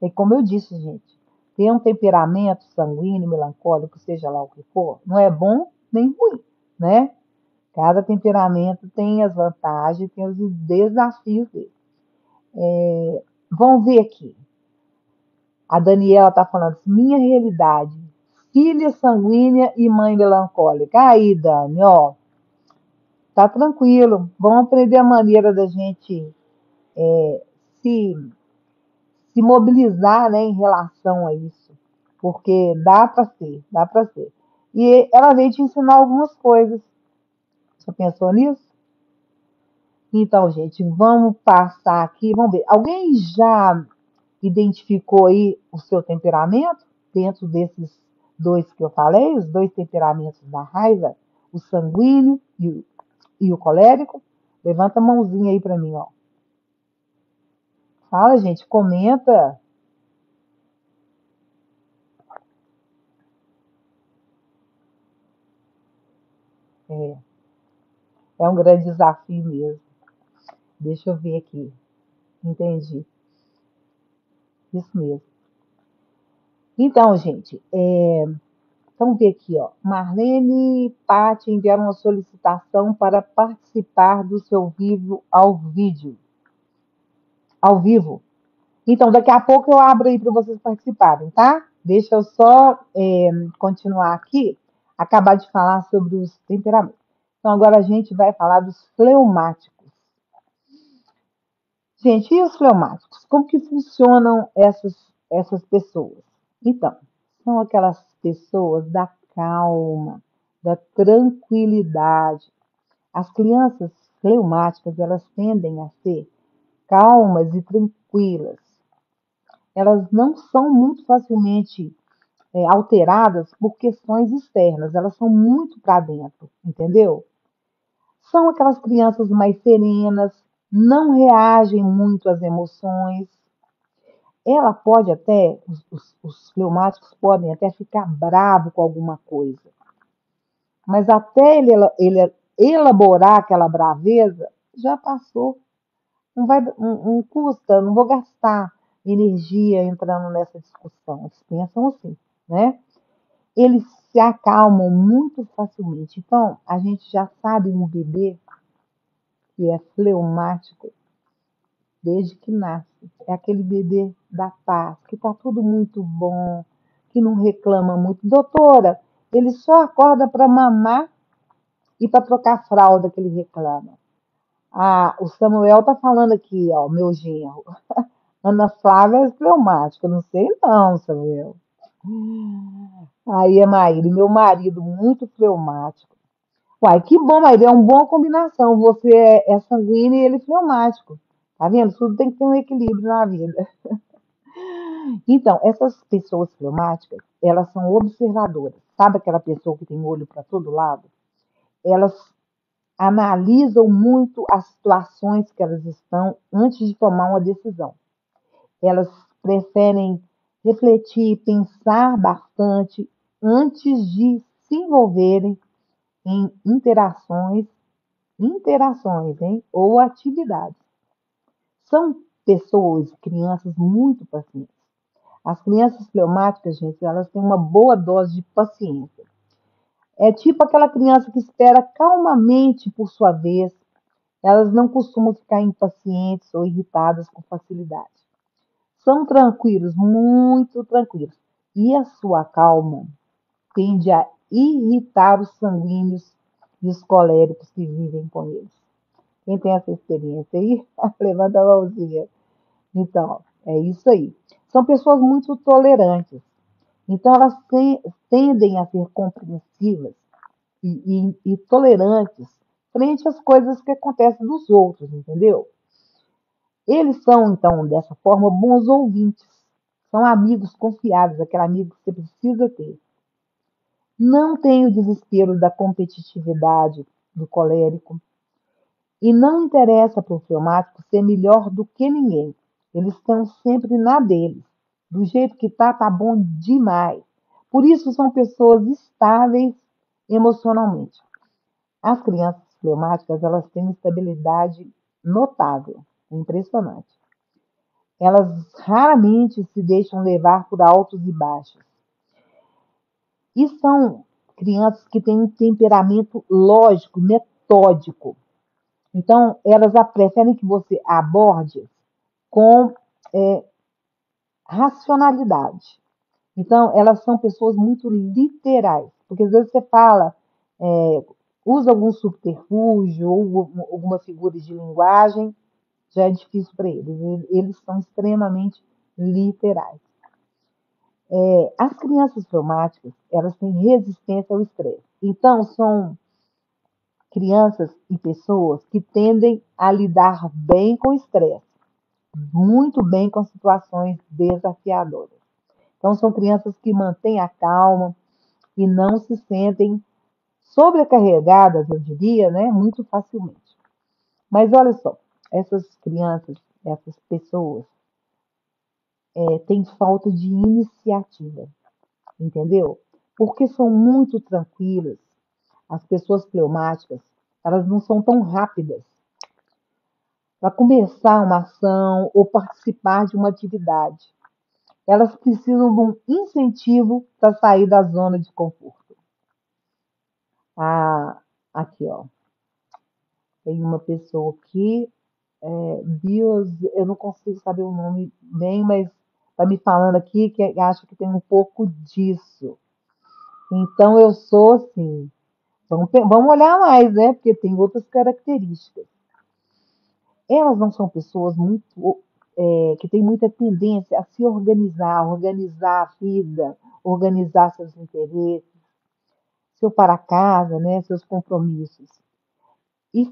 E como eu disse, gente, ter um temperamento sanguíneo, melancólico, seja lá o que for, não é bom nem ruim, né? Cada temperamento tem as vantagens, tem os desafios dele. Vamos ver aqui. A Daniela está falando assim, minha realidade, filha sanguínea e mãe melancólica. Aí, Dani, ó, tá tranquilo. Vamos aprender a maneira da gente se, se mobilizar, né, em relação a isso. Porque dá para ser, dá para ser. E ela veio te ensinar algumas coisas. Você pensou nisso? Então, gente, vamos passar aqui, vamos ver. Alguém já identificou aí o seu temperamento dentro desses dois que eu falei, os dois temperamentos da raiva, o sanguíneo e o colérico? Levanta a mãozinha aí para mim, ó. Fala, gente, comenta. É, é um grande desafio mesmo. Deixa eu ver aqui. Entendi. Isso mesmo. Então, gente, vamos ver aqui, ó. Marlene e Paty enviaram uma solicitação para participar do seu ao vivo. Então, daqui a pouco eu abro aí para vocês participarem, tá? Deixa eu só continuar aqui, acabar de falar sobre os temperamentos. Então, agora a gente vai falar dos fleumáticos. Gente, e os fleumáticos? Como que funcionam essas pessoas? Então, são aquelas pessoas da calma, da tranquilidade. As crianças fleumáticas, elas tendem a ser calmas e tranquilas. Elas não são muito facilmente alteradas por questões externas, elas são muito para dentro, entendeu? São aquelas crianças mais serenas, não reagem muito às emoções. Ela pode até, os fleumáticos podem até ficar bravo com alguma coisa, mas até elaborar aquela braveza, já passou. Não vai, não custa, não vou gastar energia entrando nessa discussão. Eles pensam assim, né? Eles se acalmam muito facilmente. Então, a gente já sabe um bebê que é fleumático desde que nasce. É aquele bebê da paz, que está tudo muito bom, que não reclama muito. Doutora, ele só acorda para mamar e para trocar a fralda que ele reclama. Ah, o Samuel está falando aqui, ó, meu genro. Ana Flávia é fleumática. Não sei não, Samuel. Aí é Maíra, meu marido, muito fleumático. Uai, que bom, Maíra, é uma boa combinação. Você é sanguíneo e ele fleumático. Tá vendo? Tudo tem que ter um equilíbrio na vida. Então, essas pessoas fleumáticas, elas são observadoras. Sabe aquela pessoa que tem olho para todo lado? Elas analisam muito as situações que elas estão antes de tomar uma decisão. Elas preferem refletir, pensar bastante antes de se envolverem em interações, hein, ou atividades. São pessoas, crianças muito pacientes. As crianças fleumáticas, gente, elas têm uma boa dose de paciência. É tipo aquela criança que espera calmamente por sua vez. Elas não costumam ficar impacientes ou irritadas com facilidade. São tranquilos, muito tranquilos. E a sua calma tende a irritar os sanguíneos e os coléricos que vivem com eles. Quem tem essa experiência aí, levanta a mãozinha. Então, é isso aí. São pessoas muito tolerantes. Então, elas tendem a ser compreensivas e tolerantes frente às coisas que acontecem dos outros, entendeu? Eles são, então, dessa forma, bons ouvintes. São amigos confiáveis, aquele amigo que você precisa ter. Não tem o desespero da competitividade do colérico. E não interessa para o fleumático ser melhor do que ninguém. Eles estão sempre na deles. Do jeito que tá bom demais. Por isso são pessoas estáveis emocionalmente. As crianças fleumáticas, elas têm uma estabilidade notável, impressionante. Elas raramente se deixam levar por altos e baixos. E são crianças que têm um temperamento lógico, metódico. Então, elas preferem que você aborde com é, racionalidade. Então, elas são pessoas muito literais, porque às vezes você fala, é, usa algum subterfúgio ou alguma figura de linguagem, já é difícil para eles. Eles são extremamente literais. As crianças traumáticas, elas têm resistência ao estresse. Então, são crianças e pessoas que tendem a lidar bem com o estresse, muito bem com situações desafiadoras. Então, são crianças que mantêm a calma e não se sentem sobrecarregadas, eu diria, né, muito facilmente. Mas olha só, essas crianças, essas pessoas, têm falta de iniciativa, entendeu? Porque são muito tranquilas. As pessoas fleumáticas, elas não são tão rápidas para começar uma ação ou participar de uma atividade. Elas precisam de um incentivo para sair da zona de conforto. Ah, aqui, ó, tem uma pessoa aqui, Bios, eu não consigo saber o nome bem, mas está me falando aqui que acha que tem um pouco disso. Então, eu sou assim. Vamos olhar mais, né? Porque tem outras características. Elas não são pessoas que têm muita tendência a se organizar a vida, organizar seus interesses, seu para casa, né? Seus compromissos. E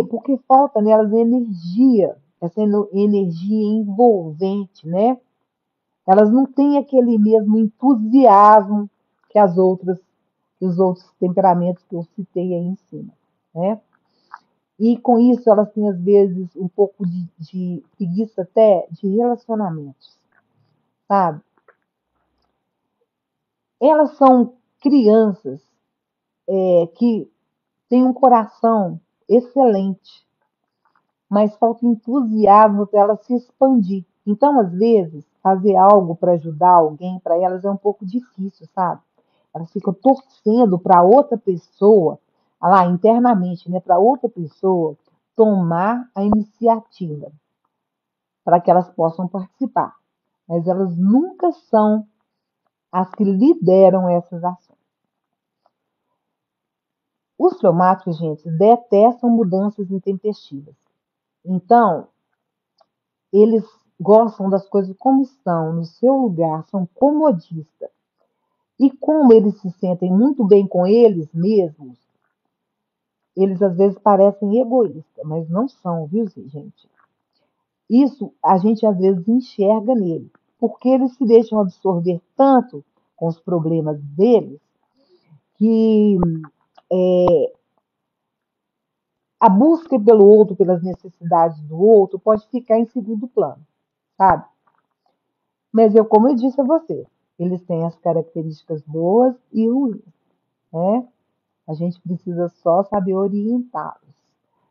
porque falta nelas energia, essa energia envolvente, né? Elas não têm aquele mesmo entusiasmo que que os outros temperamentos que eu citei aí em cima, né? E com isso elas têm, às vezes, um pouco de preguiça até de relacionamentos, sabe? Elas são crianças que têm um coração excelente, mas falta entusiasmo para ela se expandir. Então, às vezes, fazer algo para ajudar alguém, para elas é um pouco difícil, sabe? Elas ficam torcendo para outra pessoa, lá internamente, né, para outra pessoa tomar a iniciativa para que elas possam participar. Mas elas nunca são as que lideram essas ações. Os fleumáticos, gente, detestam mudanças intempestivas. Então, eles gostam das coisas como estão, no seu lugar, são comodistas. E como eles se sentem muito bem com eles mesmos, eles às vezes parecem egoístas, mas não são, viu, gente? Isso a gente às vezes enxerga nele, porque eles se deixam absorver tanto com os problemas deles que a busca pelo outro, pelas necessidades do outro, pode ficar em segundo plano, sabe? Mas eu, como eu disse a você, eles têm as características boas e ruins, né? A gente precisa só saber orientá-los.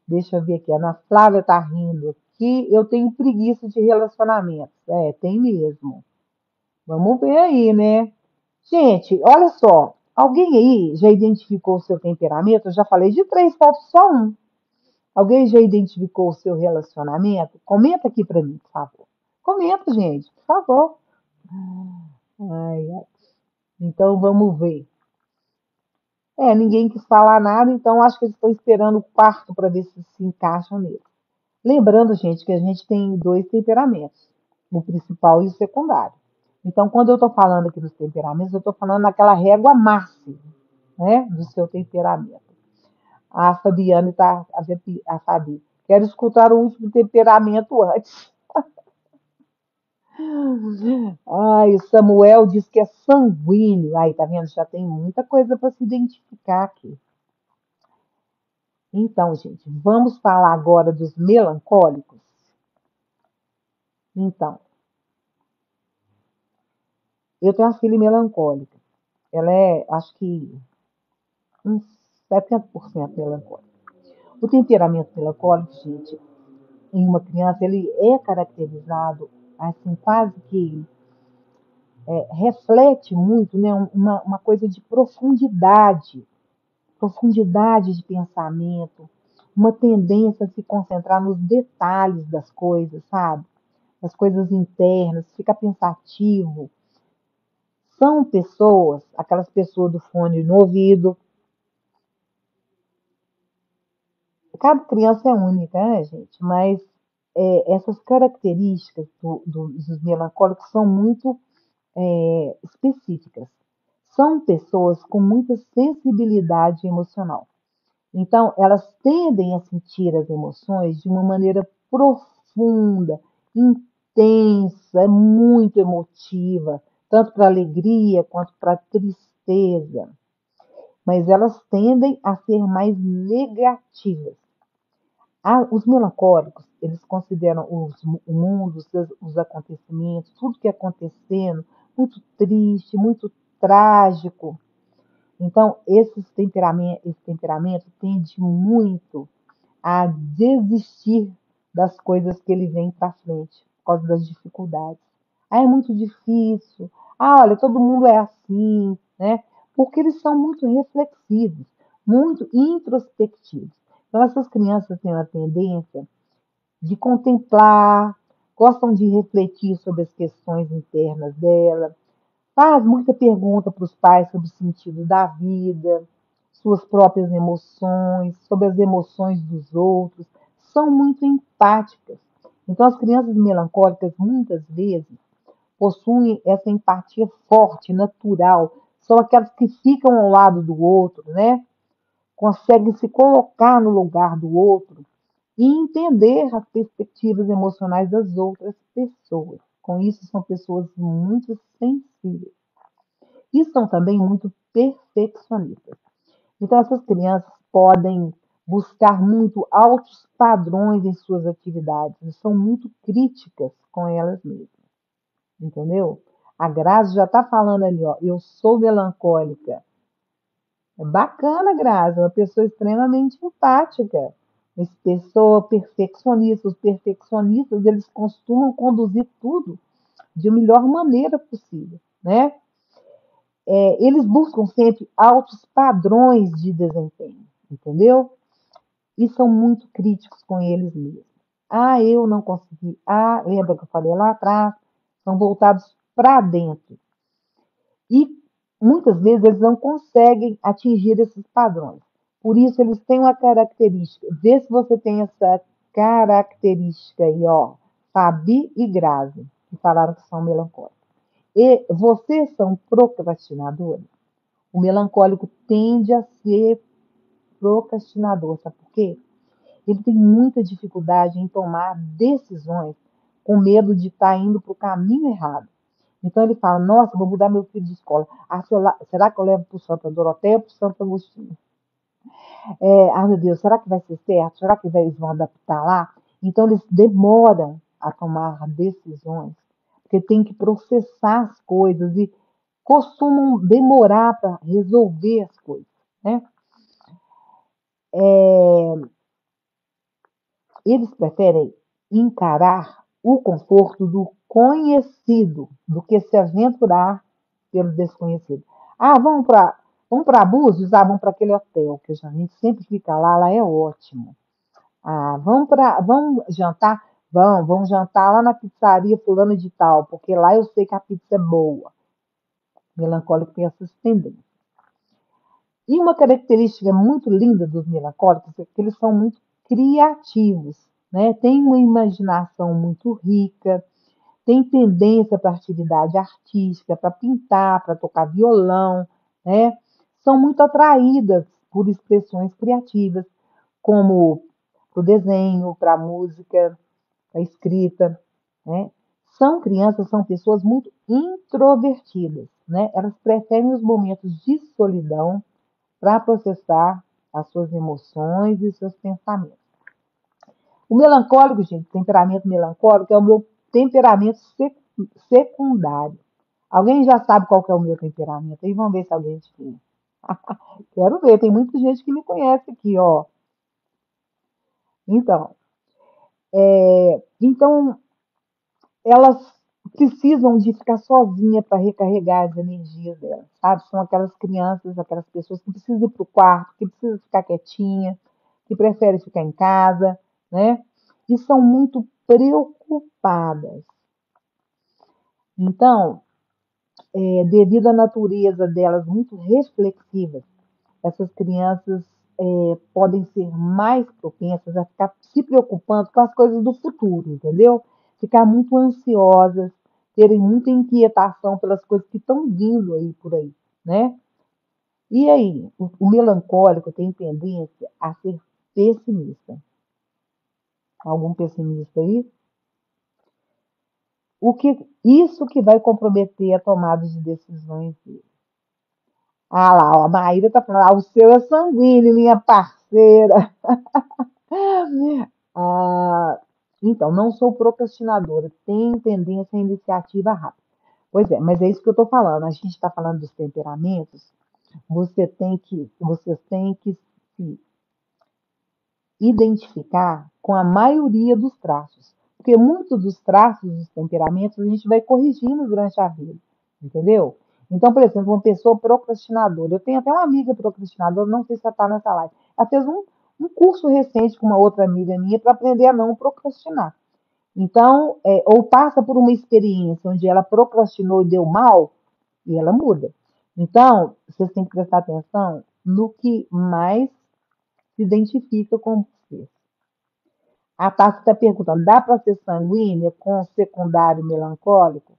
Deixa eu ver aqui, a Ana Flávia tá rindo aqui. Eu tenho preguiça de relacionamentos. É, tem mesmo. Vamos ver aí, né? Gente, olha só. Alguém aí já identificou o seu temperamento? Eu já falei de três, falta só um. Alguém já identificou o seu relacionamento? Comenta aqui para mim, por favor. Comenta, gente, por favor. Ai, ai. Então vamos ver. É, ninguém quis falar nada, então acho que eles estão esperando o quarto para ver se encaixam nele. Lembrando, gente, que a gente tem dois temperamentos, o principal e o secundário. Então, quando eu estou falando aqui dos temperamentos, eu estou falando naquela régua máxima, né, do seu temperamento. A Fabiane está, a Fabi, quero escutar o último temperamento antes. Ai, o Samuel diz que é sanguíneo. Aí, tá vendo? Já tem muita coisa para se identificar aqui. Então, gente, vamos falar agora dos melancólicos? Então, eu tenho uma filha melancólica. Ela é, acho que, uns 70% melancólica. O temperamento melancólico, gente, em uma criança, ele é caracterizado, assim, quase que reflete muito, né, uma coisa de profundidade, profundidade de pensamento, uma tendência a se concentrar nos detalhes das coisas, sabe? Das coisas internas, fica pensativo. São pessoas, aquelas pessoas do fone no ouvido. Cada criança é única, né, gente? Mas essas características dos melancólicos são muito específicas. São pessoas com muita sensibilidade emocional. Então, elas tendem a sentir as emoções de uma maneira profunda, intensa, muito emotiva, tanto para alegria quanto para tristeza. Mas elas tendem a ser mais negativas. Os melancólicos, eles consideram o mundo, os acontecimentos, tudo que é acontecendo, muito triste, muito trágico. Então, esse temperamento tende muito a desistir das coisas que ele vem para frente, por causa das dificuldades. Ah, é muito difícil. Ah, olha, todo mundo é assim, né? Porque eles são muito reflexivos, muito introspectivos. Então, essas crianças têm uma tendência de contemplar, gostam de refletir sobre as questões internas dela, faz muita pergunta para os pais sobre o sentido da vida, suas próprias emoções, sobre as emoções dos outros, são muito empáticas. Então, as crianças melancólicas, muitas vezes, possuem essa empatia forte, natural, são aquelas que ficam ao lado do outro, né? Conseguem se colocar no lugar do outro e entender as perspectivas emocionais das outras pessoas. Com isso, são pessoas muito sensíveis e são também muito perfeccionistas. Então, essas crianças podem buscar muito altos padrões em suas atividades, e são muito críticas com elas mesmas, entendeu? A Grazi já está falando ali, ó, eu sou melancólica. É bacana, Grazi, uma pessoa extremamente empática. Uma pessoa perfeccionista. Os perfeccionistas, eles costumam conduzir tudo de melhor maneira possível, né? Eles buscam sempre altos padrões de desempenho, entendeu? E são muito críticos com eles mesmos. Ah, eu não consegui. Ah, lembra que eu falei lá atrás? São voltados para dentro. E muitas vezes eles não conseguem atingir esses padrões. Por isso, eles têm uma característica. Vê se você tem essa característica aí, ó. Fabi e Grazi, que falaram que são melancólicos. E vocês são procrastinadores. O melancólico tende a ser procrastinador, sabe por quê? Ele tem muita dificuldade em tomar decisões com medo de estar indo para o caminho errado. Então ele fala, nossa, vou mudar meu filho de escola. Ah, será que eu levo para o Santa Doroteia ou para o Santo Agostinho? Meu Deus, será que vai ser certo? Será que eles vão adaptar lá? Então eles demoram a tomar decisões, porque tem que processar as coisas e costumam demorar para resolver as coisas, né? Eles preferem encarar o conforto do conhecido do que se aventurar pelo desconhecido. Ah, vamos para Búzios? Ah, vamos para aquele hotel, que a gente sempre fica lá é ótimo. Ah, vamos jantar? Vamos jantar lá na pizzaria fulano de tal, porque lá eu sei que a pizza é boa. O melancólico tem essas tendências. E uma característica muito linda dos melancólicos é que eles são muito criativos, né? Têm uma imaginação muito rica, têm tendência para atividade artística, para pintar, para tocar violão, né? São muito atraídas por expressões criativas, como para o desenho, para a música, para a escrita, né? São crianças, são pessoas muito introvertidas, né? Elas preferem os momentos de solidão para processar as suas emoções e seus pensamentos. O melancólico, gente, temperamento melancólico é o meu temperamento secundário. Alguém já sabe qual que é o meu temperamento? Aí vamos ver se alguém adivinha. Quero ver, tem muita gente que me conhece aqui, ó. Então, então elas precisam de ficar sozinha para recarregar as energias delas, sabe? São aquelas crianças, aquelas pessoas que precisam ir para o quarto, que precisam ficar quietinha, que preferem ficar em casa, né? E são muito preocupadas. Então, devido à natureza delas muito reflexivas, essas crianças podem ser mais propensas a ficar se preocupando com as coisas do futuro, entendeu? Ficar muito ansiosas, terem muita inquietação pelas coisas que estão vindo aí por aí, né? E aí, o melancólico tem tendência a ser pessimista. Algum pessimista aí? Isso que vai comprometer a tomada de decisões dele. Ah lá, ó, a Maíra está falando, o seu é sanguíneo, minha parceira. Ah, então, não sou procrastinadora, tenho tendência à iniciativa rápida. Pois é, mas é isso que eu estou falando. A gente está falando dos temperamentos. Vocês têm que se identificar com a maioria dos traços. Porque muitos dos traços dos temperamentos a gente vai corrigindo durante a vida, entendeu? Então, por exemplo, uma pessoa procrastinadora. Eu tenho até uma amiga procrastinadora, não sei se ela está nessa live. Ela fez um curso recente com uma outra amiga minha para aprender a não procrastinar. Então, ou passa por uma experiência onde ela procrastinou e deu mal, e ela muda. Então, vocês têm que prestar atenção no que mais se identifica com você. A Tati está perguntando: dá para ser sanguínea com secundário melancólico?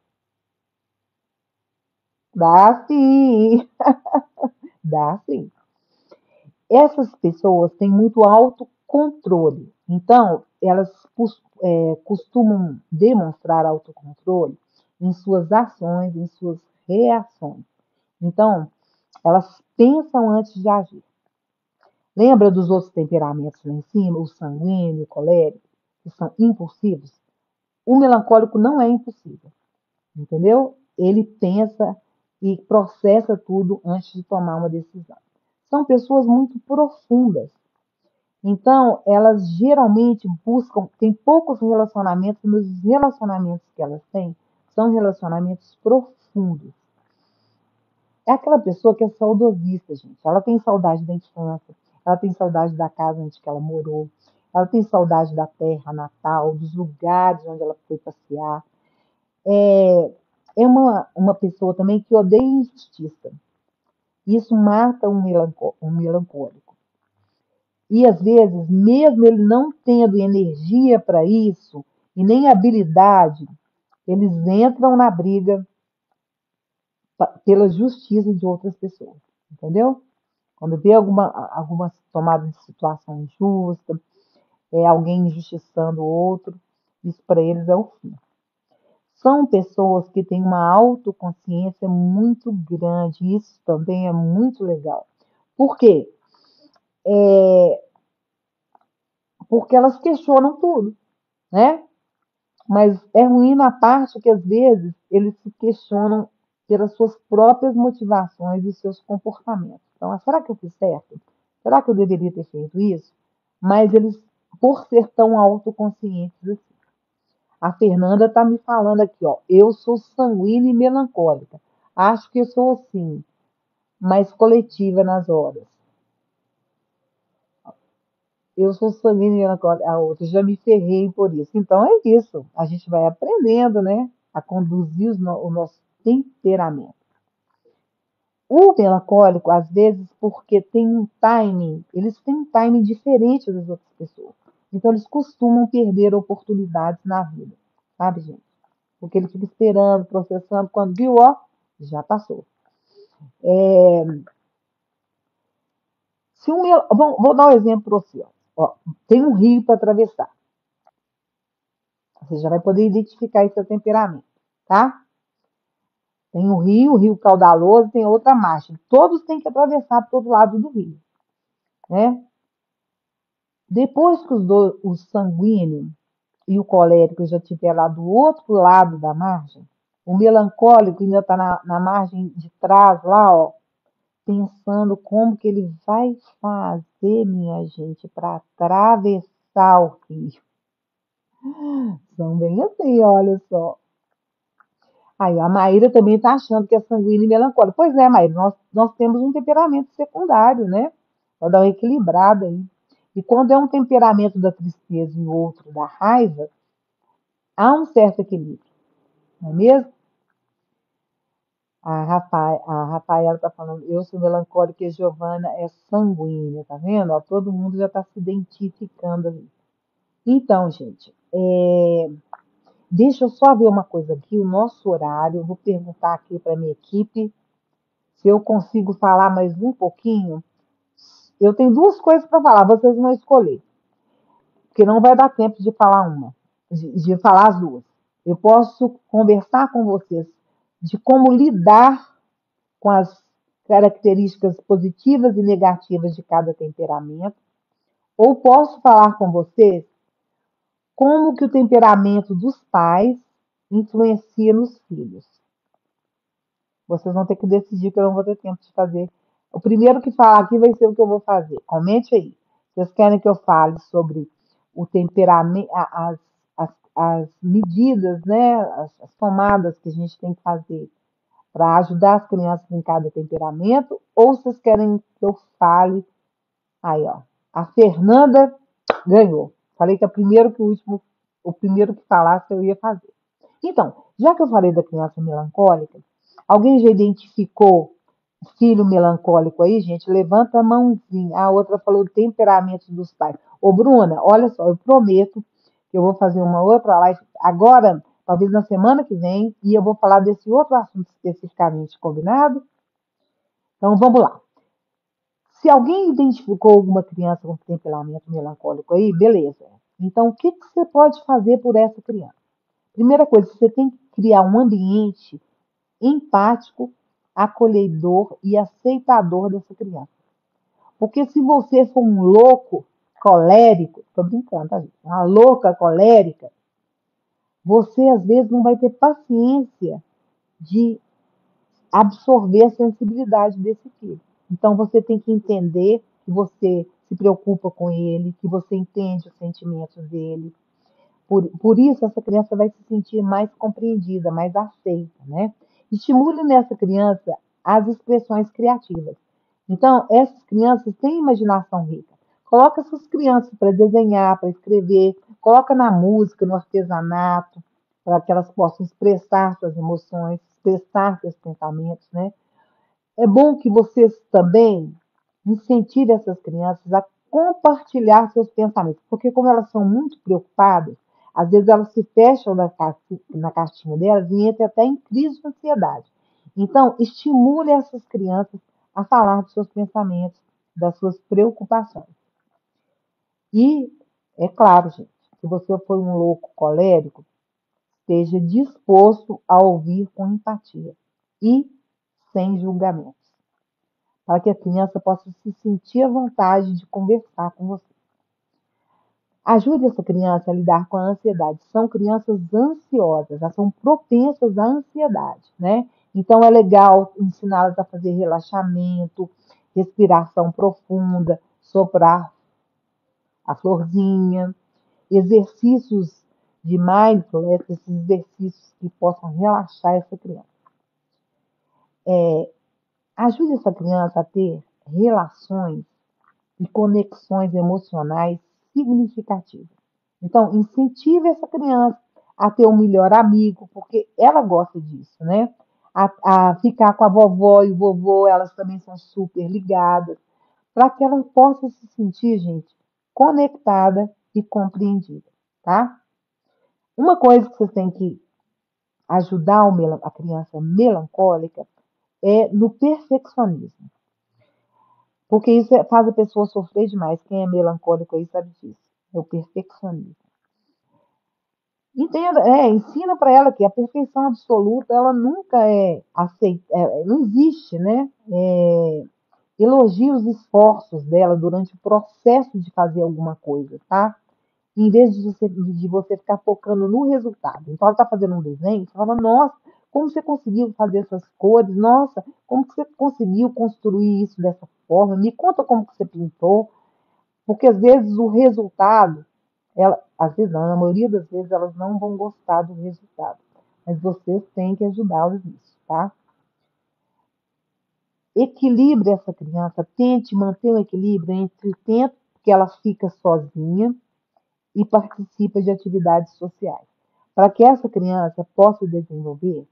Dá sim, dá sim. Essas pessoas têm muito autocontrole. Então, elas costumam demonstrar autocontrole em suas ações, em suas reações. Então, elas pensam antes de agir. Lembra dos outros temperamentos lá em cima, o sanguíneo, o colérico, que são impulsivos? O melancólico não é impossível, entendeu? Ele pensa e processa tudo antes de tomar uma decisão. são pessoas muito profundas. Então, elas geralmente buscam, tem poucos relacionamentos, mas os relacionamentos que elas têm são relacionamentos profundos. É aquela pessoa que é saudosista, gente. Ela tem saudade da infância, ela tem saudade da casa onde que ela morou, ela tem saudade da terra natal, dos lugares onde ela foi passear. É, é uma pessoa também que odeia injustiça. Isso mata um melancólico. E às vezes, mesmo ele não tendo energia para isso e nem habilidade, eles entram na briga pela justiça de outras pessoas, entendeu? Quando vê alguma tomada de situação injusta, alguém injustiçando o outro, isso para eles é o fim. São pessoas que têm uma autoconsciência muito grande, e isso também é muito legal. Por quê? Porque elas questionam tudo, né? Mas é ruim na parte que, às vezes, eles se questionam pelas suas próprias motivações e seus comportamentos. Então, será que eu fiz certo? Será que eu deveria ter feito isso? Mas eles, por ser tão autoconscientes assim. A Fernanda está me falando aqui, ó. Eu sou sanguínea e melancólica. Acho que eu sou assim, mais coletiva nas horas. Eu sou sanguínea e melancólica. A outra, já me ferrei por isso. Então é isso. A gente vai aprendendo, né? A conduzir o nosso temperamento. O melancólico, às vezes, porque tem um timing, eles têm um timing diferente das outras pessoas. Então, eles costumam perder oportunidades na vida, sabe, gente? Porque ele fica esperando, processando, quando viu, ó, já passou. Se vou dar um exemplo para você. Ó, tem um rio para atravessar. Você já vai poder identificar esse seu temperamento, tá? Tem o rio caudaloso, tem outra margem. Todos têm que atravessar para o outro lado do rio, né? Depois que o sanguíneo e o colérico já estiver lá do outro lado da margem, o melancólico ainda está na margem de trás, lá, ó, pensando como que ele vai fazer, minha gente, para atravessar o rio. São bem assim, olha só. Aí a Maíra também está achando que é sanguínea e melancólica. Pois é, Maíra, nós temos um temperamento secundário, né? Para dar uma equilibrada aí. E quando é um temperamento da tristeza e o outro da raiva, há um certo equilíbrio, não é mesmo? A Rafaela está falando, eu sou melancólica e a Giovana é sanguínea, tá vendo? Ó, todo mundo já está se identificando ali. Então, gente, deixa eu só ver uma coisa aqui, o nosso horário, eu vou perguntar aqui para a minha equipe se eu consigo falar mais um pouquinho. Eu tenho duas coisas para falar, vocês vão escolher, porque não vai dar tempo de falar de falar as duas. Eu posso conversar com vocês de como lidar com as características positivas e negativas de cada temperamento, ou posso falar com vocês como que o temperamento dos pais influencia nos filhos. Vocês vão ter que decidir, que eu não vou ter tempo de fazer. O primeiro que falar aqui vai ser o que eu vou fazer. Comente aí. Vocês querem que eu fale sobre o temperamento, as medidas, né, as tomadas que a gente tem que fazer para ajudar as crianças em cada temperamento, ou vocês querem que eu fale? Aí, ó, a Fernanda ganhou. Falei que o primeiro que falasse eu ia fazer. Então, já que eu falei da criança melancólica, alguém já identificou filho melancólico aí, gente? Levanta a mãozinha. A outra falou do temperamento dos pais. Ô, Bruna, olha só, eu prometo que eu vou fazer uma outra live agora, talvez na semana que vem, e eu vou falar desse outro assunto especificamente, combinado? Então, vamos lá. Se alguém identificou alguma criança com temperamento melancólico aí, beleza. Então, o que você pode fazer por essa criança? Primeira coisa, você tem que criar um ambiente empático, acolhedor e aceitador dessa criança. Porque se você for um louco colérico, tô brincando, tá, gente? Uma louca colérica, você às vezes não vai ter paciência de absorver a sensibilidade desse filho. Então você tem que entender que você se preocupa com ele, que você entende os sentimentos dele. Por isso, essa criança vai se sentir mais compreendida, mais aceita, né? Estimule nessa criança as expressões criativas. Então, essas crianças têm imaginação rica. Coloca essas crianças para desenhar, para escrever, coloca na música, no artesanato, para que elas possam expressar suas emoções, expressar seus pensamentos, né? É bom que vocês também incentivem essas crianças a compartilhar seus pensamentos, porque como elas são muito preocupadas, às vezes elas se fecham na caixinha delas e entram até em crise de ansiedade. Então, estimule essas crianças a falar dos seus pensamentos, das suas preocupações. E, é claro, gente, se você for um louco colérico, esteja disposto a ouvir com empatia e sem julgamento, para que a criança possa se sentir à vontade de conversar com você. Ajude essa criança a lidar com a ansiedade. São crianças ansiosas, elas são propensas à ansiedade, né? Então é legal ensiná-las a fazer relaxamento, respiração profunda, soprar a florzinha, exercícios de mindfulness, esses exercícios que possam relaxar essa criança. Ajude essa criança a ter relações e conexões emocionais significativas. Então, incentive essa criança a ter um melhor amigo, porque ela gosta disso, né? A ficar com a vovó e o vovô, elas também são super ligadas, para que ela possa se sentir, gente, conectada e compreendida, tá? Uma coisa que vocês têm que ajudar a criança melancólica é no perfeccionismo. Porque isso faz a pessoa sofrer demais. Quem é melancólico aí sabe disso. É o perfeccionismo. Entenda, ensina para ela que a perfeição absoluta, ela nunca é aceita, não existe, né? Elogie os esforços dela durante o processo de fazer alguma coisa, tá? Em vez de você ficar focando no resultado. Então, ela está fazendo um desenho, você fala, nossa, como você conseguiu fazer essas cores? Nossa, como que você conseguiu construir isso dessa forma? Me conta como que você pintou. Porque às vezes o resultado, às vezes não, na maioria das vezes elas não vão gostar do resultado. Mas vocês têm que ajudá-las nisso, tá? Equilibre essa criança, tente manter um equilíbrio entre o tempo que ela fica sozinha e participa de atividades sociais, para que essa criança possa desenvolver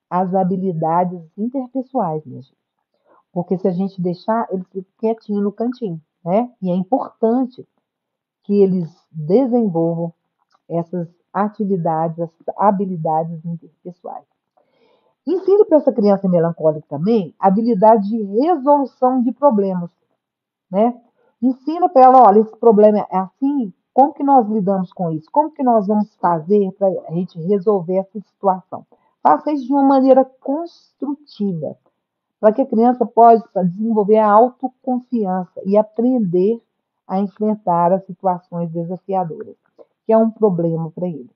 as habilidades interpessoais, minha gente. Porque se a gente deixar, eles ficam quietinhos no cantinho, né? E é importante que eles desenvolvam essas atividades, essas habilidades interpessoais. Ensine para essa criança melancólica também a habilidade de resolução de problemas, né? Ensina para ela, olha, esse problema é assim, como que nós lidamos com isso? Como que nós vamos fazer para a gente resolver essa situação? Faça isso de uma maneira construtiva, para que a criança possa desenvolver a autoconfiança e aprender a enfrentar as situações desafiadoras, que é um problema para ele.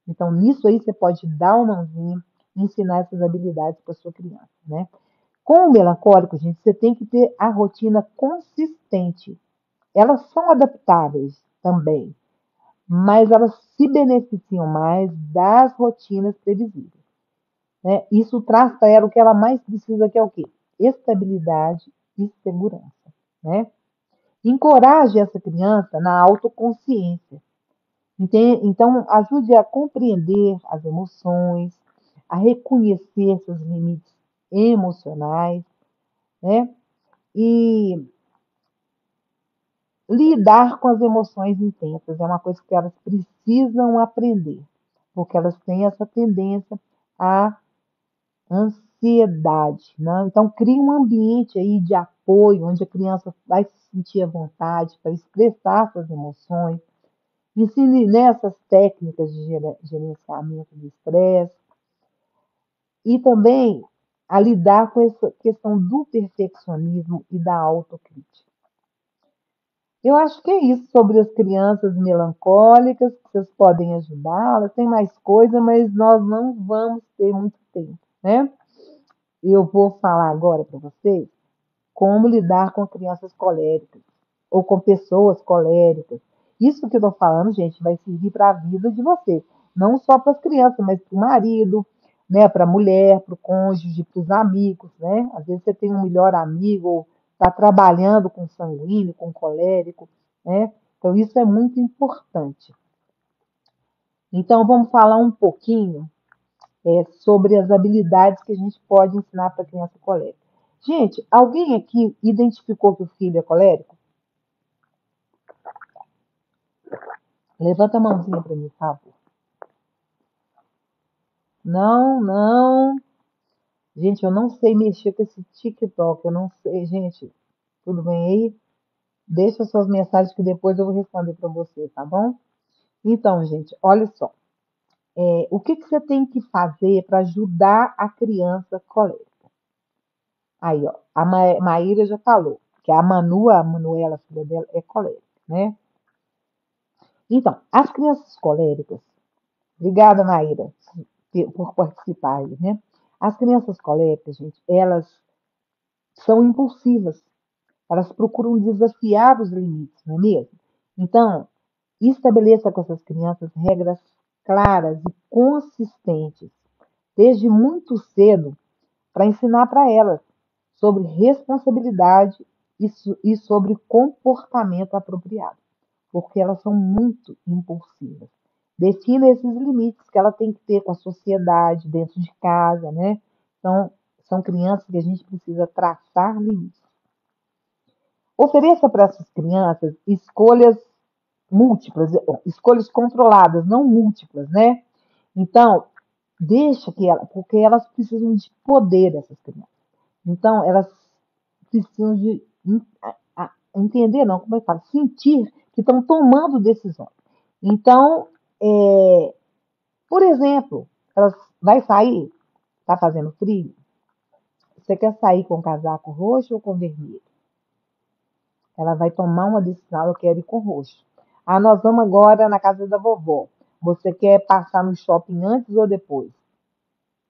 Então, nisso aí, você pode dar uma mãozinha e ensinar essas habilidades para sua criança, né? Com o melancólico, gente, você tem que ter a rotina consistente. Elas são adaptáveis também, mas elas se beneficiam mais das rotinas previsíveis, né? Isso traz para ela o que ela mais precisa, que é o quê? Estabilidade e segurança, né? Encoraje essa criança na autoconsciência. Então, ajude a compreender as emoções, a reconhecer seus limites emocionais, né? E lidar com as emoções intensas é uma coisa que elas precisam aprender, porque elas têm essa tendência à ansiedade, né? Então, crie um ambiente aí de apoio, onde a criança vai se sentir à vontade para expressar suas emoções. Ensine nessas técnicas de gerenciamento de estresse e também a lidar com essa questão do perfeccionismo e da autocrítica. Eu acho que é isso sobre as crianças melancólicas, que vocês podem ajudá-las. Tem mais coisa, mas nós não vamos ter muito tempo, né? Eu vou falar agora para vocês como lidar com crianças coléricas ou com pessoas coléricas. Isso que eu estou falando, gente, vai servir para a vida de vocês, não só para as crianças, mas para o marido, né, para a mulher, para o cônjuge, para os amigos, né? Às vezes você tem um melhor amigo, ou está trabalhando com sanguíneo, com colérico, né? Então isso é muito importante. Então vamos falar um pouquinho sobre as habilidades que a gente pode ensinar para a criança colérica. Gente, alguém aqui identificou que o filho é colérico? Levanta a mãozinha para mim, por favor. Não, não. Gente, eu não sei mexer com esse TikTok. Eu não sei, gente. Tudo bem aí? Deixa suas mensagens que depois eu vou responder para você, tá bom? Então, gente, olha só. O que que você tem que fazer para ajudar a criança colérica? Aí, ó, a Maíra já falou que a Manuela, filha dela, é colérica, né? Então, as crianças coléricas, obrigada, Maíra, por participar aí, né? As crianças coléricas, gente, elas são impulsivas, elas procuram desafiar os limites, não é mesmo? Então, estabeleça com essas crianças regras claras e consistentes, desde muito cedo, para ensinar para elas sobre responsabilidade e sobre comportamento apropriado, porque elas são muito impulsivas. Defina esses limites que ela tem que ter com a sociedade, dentro de casa, né? Então, são crianças que a gente precisa traçar limites. Ofereça para essas crianças escolhas múltiplas, escolhas controladas, não múltiplas, né? Então, deixa que ela, porque elas precisam de poder, essas crianças. Então, elas precisam de entender, não, como é que fala? Sentir que estão tomando decisões. Então, é, por exemplo, elas vai sair, está fazendo frio, você quer sair com casaco roxo ou com vermelho? Ela vai tomar uma decisão, eu quero ir com roxo. Ah, nós vamos agora na casa da vovó. Você quer passar no shopping antes ou depois?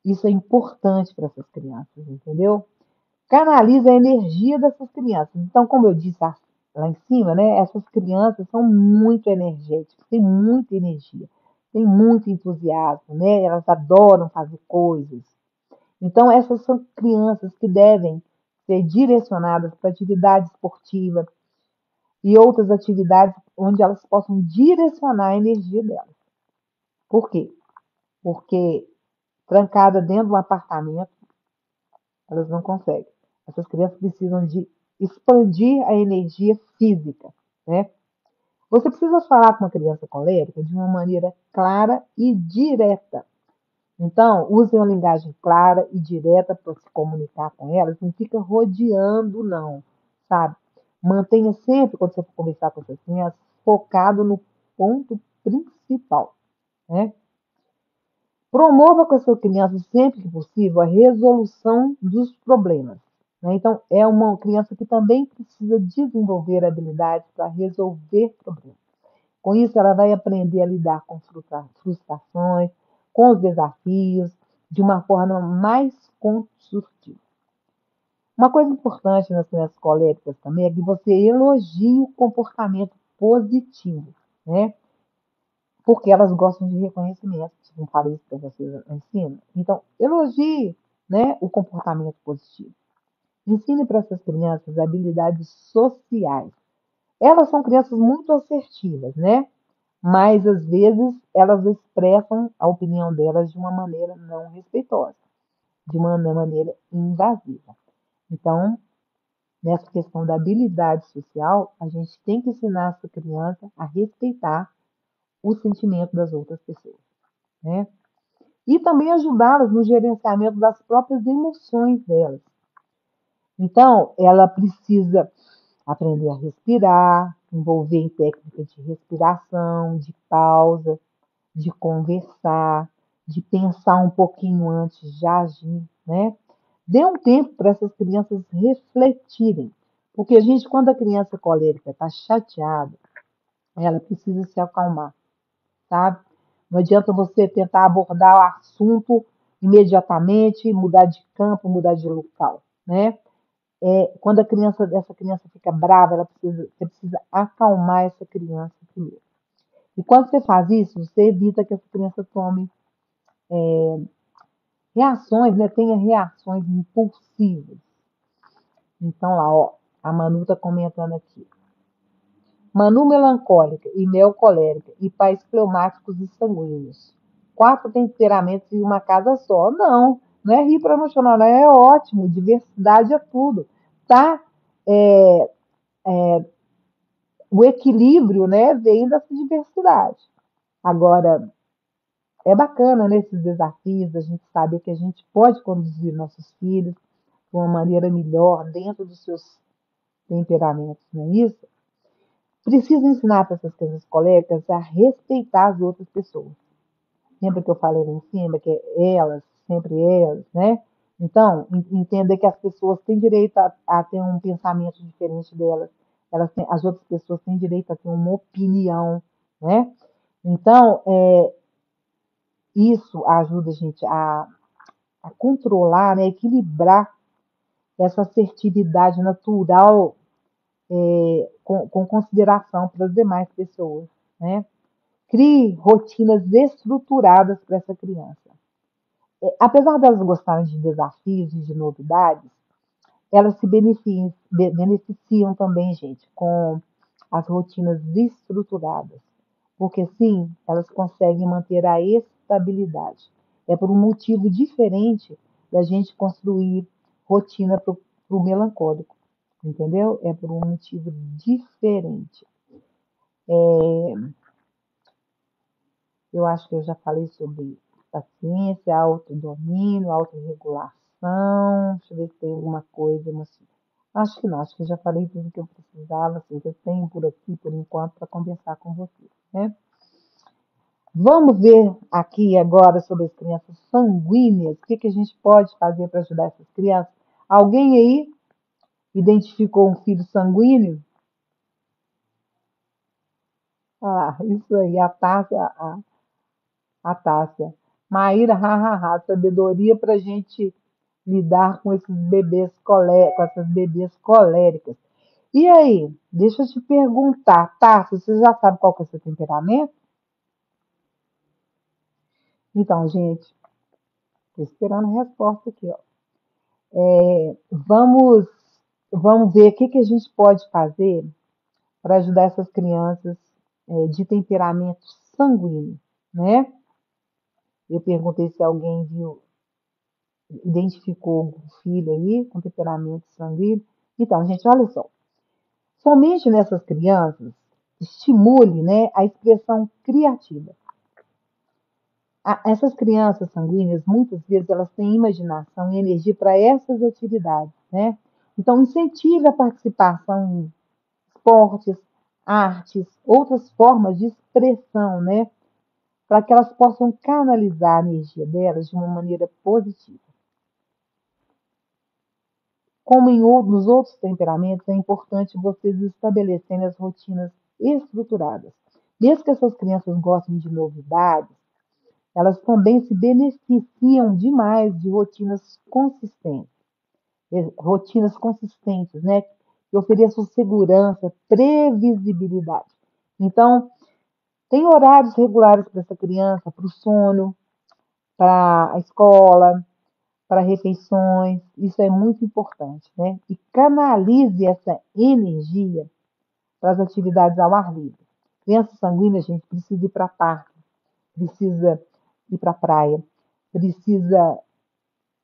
Isso é importante para essas crianças, entendeu? Canaliza a energia dessas crianças. Então, como eu disse lá em cima, né, essas crianças são muito energéticas, têm muita energia, têm muito entusiasmo, né? Elas adoram fazer coisas. Então, essas são crianças que devem ser direcionadas para atividade esportiva e outras atividades onde elas possam direcionar a energia delas. Por quê? Porque trancada dentro de um apartamento, elas não conseguem. Essas crianças precisam de expandir a energia física, né? Você precisa falar com uma criança colérica de uma maneira clara e direta. Então, use uma linguagem clara e direta para se comunicar com elas. Não fica rodeando, não, sabe? Mantenha sempre, quando você for conversar com essas crianças, focado no ponto principal, né? Promova com a sua criança, sempre que possível, a resolução dos problemas, né? Então, é uma criança que também precisa desenvolver habilidades para resolver problemas. Com isso, ela vai aprender a lidar com frustrações, com os desafios, de uma forma mais construtiva. Uma coisa importante nas crianças coléricas também é que você elogie o comportamento positivo, né? Porque elas gostam de reconhecimento. Não falei isso para vocês lá em cima? Então, elogie, né, o comportamento positivo. Ensine para essas crianças habilidades sociais. Elas são crianças muito assertivas, né? Mas às vezes elas expressam a opinião delas de uma maneira não respeitosa, de uma maneira invasiva. Então, nessa questão da habilidade social, a gente tem que ensinar essa criança a respeitar o sentimento das outras pessoas, né? E também ajudá-las no gerenciamento das próprias emoções delas. Então, ela precisa aprender a respirar, envolver em técnicas de respiração, de pausa, de conversar, de pensar um pouquinho antes de agir, né? Dê um tempo para essas crianças refletirem, porque a gente, quando a criança colérica está chateada, ela precisa se acalmar, sabe? Não adianta você tentar abordar o assunto imediatamente, mudar de campo, mudar de local, né? Quando essa criança fica brava, você precisa acalmar essa criança primeiro. E quando você faz isso, você evita que essa criança tome reações, né? Tenha reações impulsivas. Então, lá, ó, a Manu está comentando aqui. Manu melancólica e Mel colérica e pais fleumáticos e sanguíneos. 4 temperamentos em uma casa só. Não, não é rir para emocional, não é ótimo. Diversidade é tudo, tá? É, o equilíbrio, né, vem dessa diversidade. Agora, é bacana nesses desafios a gente saber que a gente pode conduzir nossos filhos de uma maneira melhor dentro dos seus temperamentos, não é isso? Precisa ensinar para essas crianças colegas a respeitar as outras pessoas. Lembra que eu falei lá em cima que é elas, sempre elas, né? Então, entender que as pessoas têm direito a ter um pensamento diferente delas. As outras pessoas têm direito a ter uma opinião, né? Então, isso ajuda a gente a controlar, né, equilibrar essa assertividade natural com consideração para as demais pessoas, né? Crie rotinas estruturadas para essa criança. Apesar delas gostarem de desafios e de novidades, elas se beneficiam também, gente, com as rotinas estruturadas, porque sim, elas conseguem manter a estabilidade. É por um motivo diferente da gente construir rotina para o melancólico, entendeu? É por um motivo diferente. Eu acho que eu já falei sobre paciência, autodomínio, autorregulação. Deixa eu ver se tem alguma coisa. Mas acho que não, acho que eu já falei tudo que eu precisava, assim, que eu tenho por aqui, por enquanto, para conversar com você, né? Vamos ver aqui agora sobre as crianças sanguíneas. O que, que a gente pode fazer para ajudar essas crianças? Alguém aí identificou um filho sanguíneo? Ah, isso aí, a Tássia. Maíra, hahaha, sabedoria para a gente lidar com esses com essas bebês coléricas. E aí, deixa eu te perguntar, Tássia, você já sabe qual que é o seu temperamento? Então, gente, estou esperando a resposta aqui, ó. Vamos, vamos ver o que, que a gente pode fazer para ajudar essas crianças de temperamento sanguíneo, né? Eu perguntei se alguém viu, identificou um filho aí com temperamento sanguíneo. Então, gente, olha só. Somente nessas crianças, estimule, né, a expressão criativa. Essas crianças sanguíneas, muitas vezes, elas têm imaginação e energia para essas atividades, né? Então, incentive a participação em esportes, artes, outras formas de expressão, né? Para que elas possam canalizar a energia delas de uma maneira positiva. Como nos outros temperamentos, é importante vocês estabelecerem as rotinas estruturadas. Mesmo que essas crianças gostem de novidades, elas também se beneficiam demais de rotinas consistentes, né? Que ofereçam segurança, previsibilidade. Então, tem horários regulares para essa criança, para o sono, para a escola, para refeições, isso é muito importante, né? E canalize essa energia para as atividades ao ar livre. Criança sanguínea, gente, precisa ir para parque, precisa ir para a praia, precisa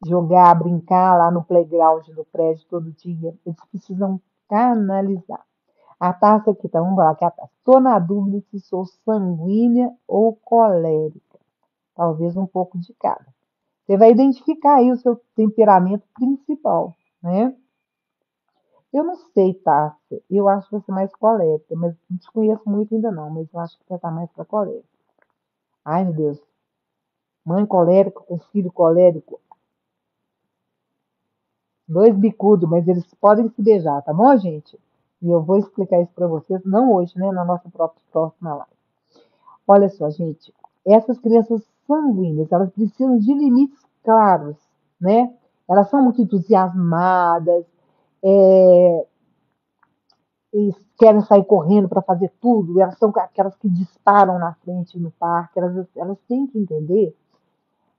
jogar, brincar lá no playground do prédio todo dia. Eles precisam canalizar. A taça aqui, tá? Vamos lá, que é a taça. Estou na dúvida se sou sanguínea ou colérica. Talvez um pouco de cada. Você vai identificar aí o seu temperamento principal, né? Eu não sei, Tássia. Eu acho que você é mais colérica, mas não te conheço muito ainda não, mas eu acho que você está mais para colérica. Ai, meu Deus. Mãe colérica com filho colérico. Dois bicudos, mas eles podem se beijar, tá bom, gente? E eu vou explicar isso para vocês, não hoje, né? Na nossa próxima live. Olha só, gente. Essas crianças sanguíneas, elas precisam de limites claros, né? Elas são muito entusiasmadas, Eles querem sair correndo para fazer tudo, elas são aquelas que disparam na frente no parque, elas têm que entender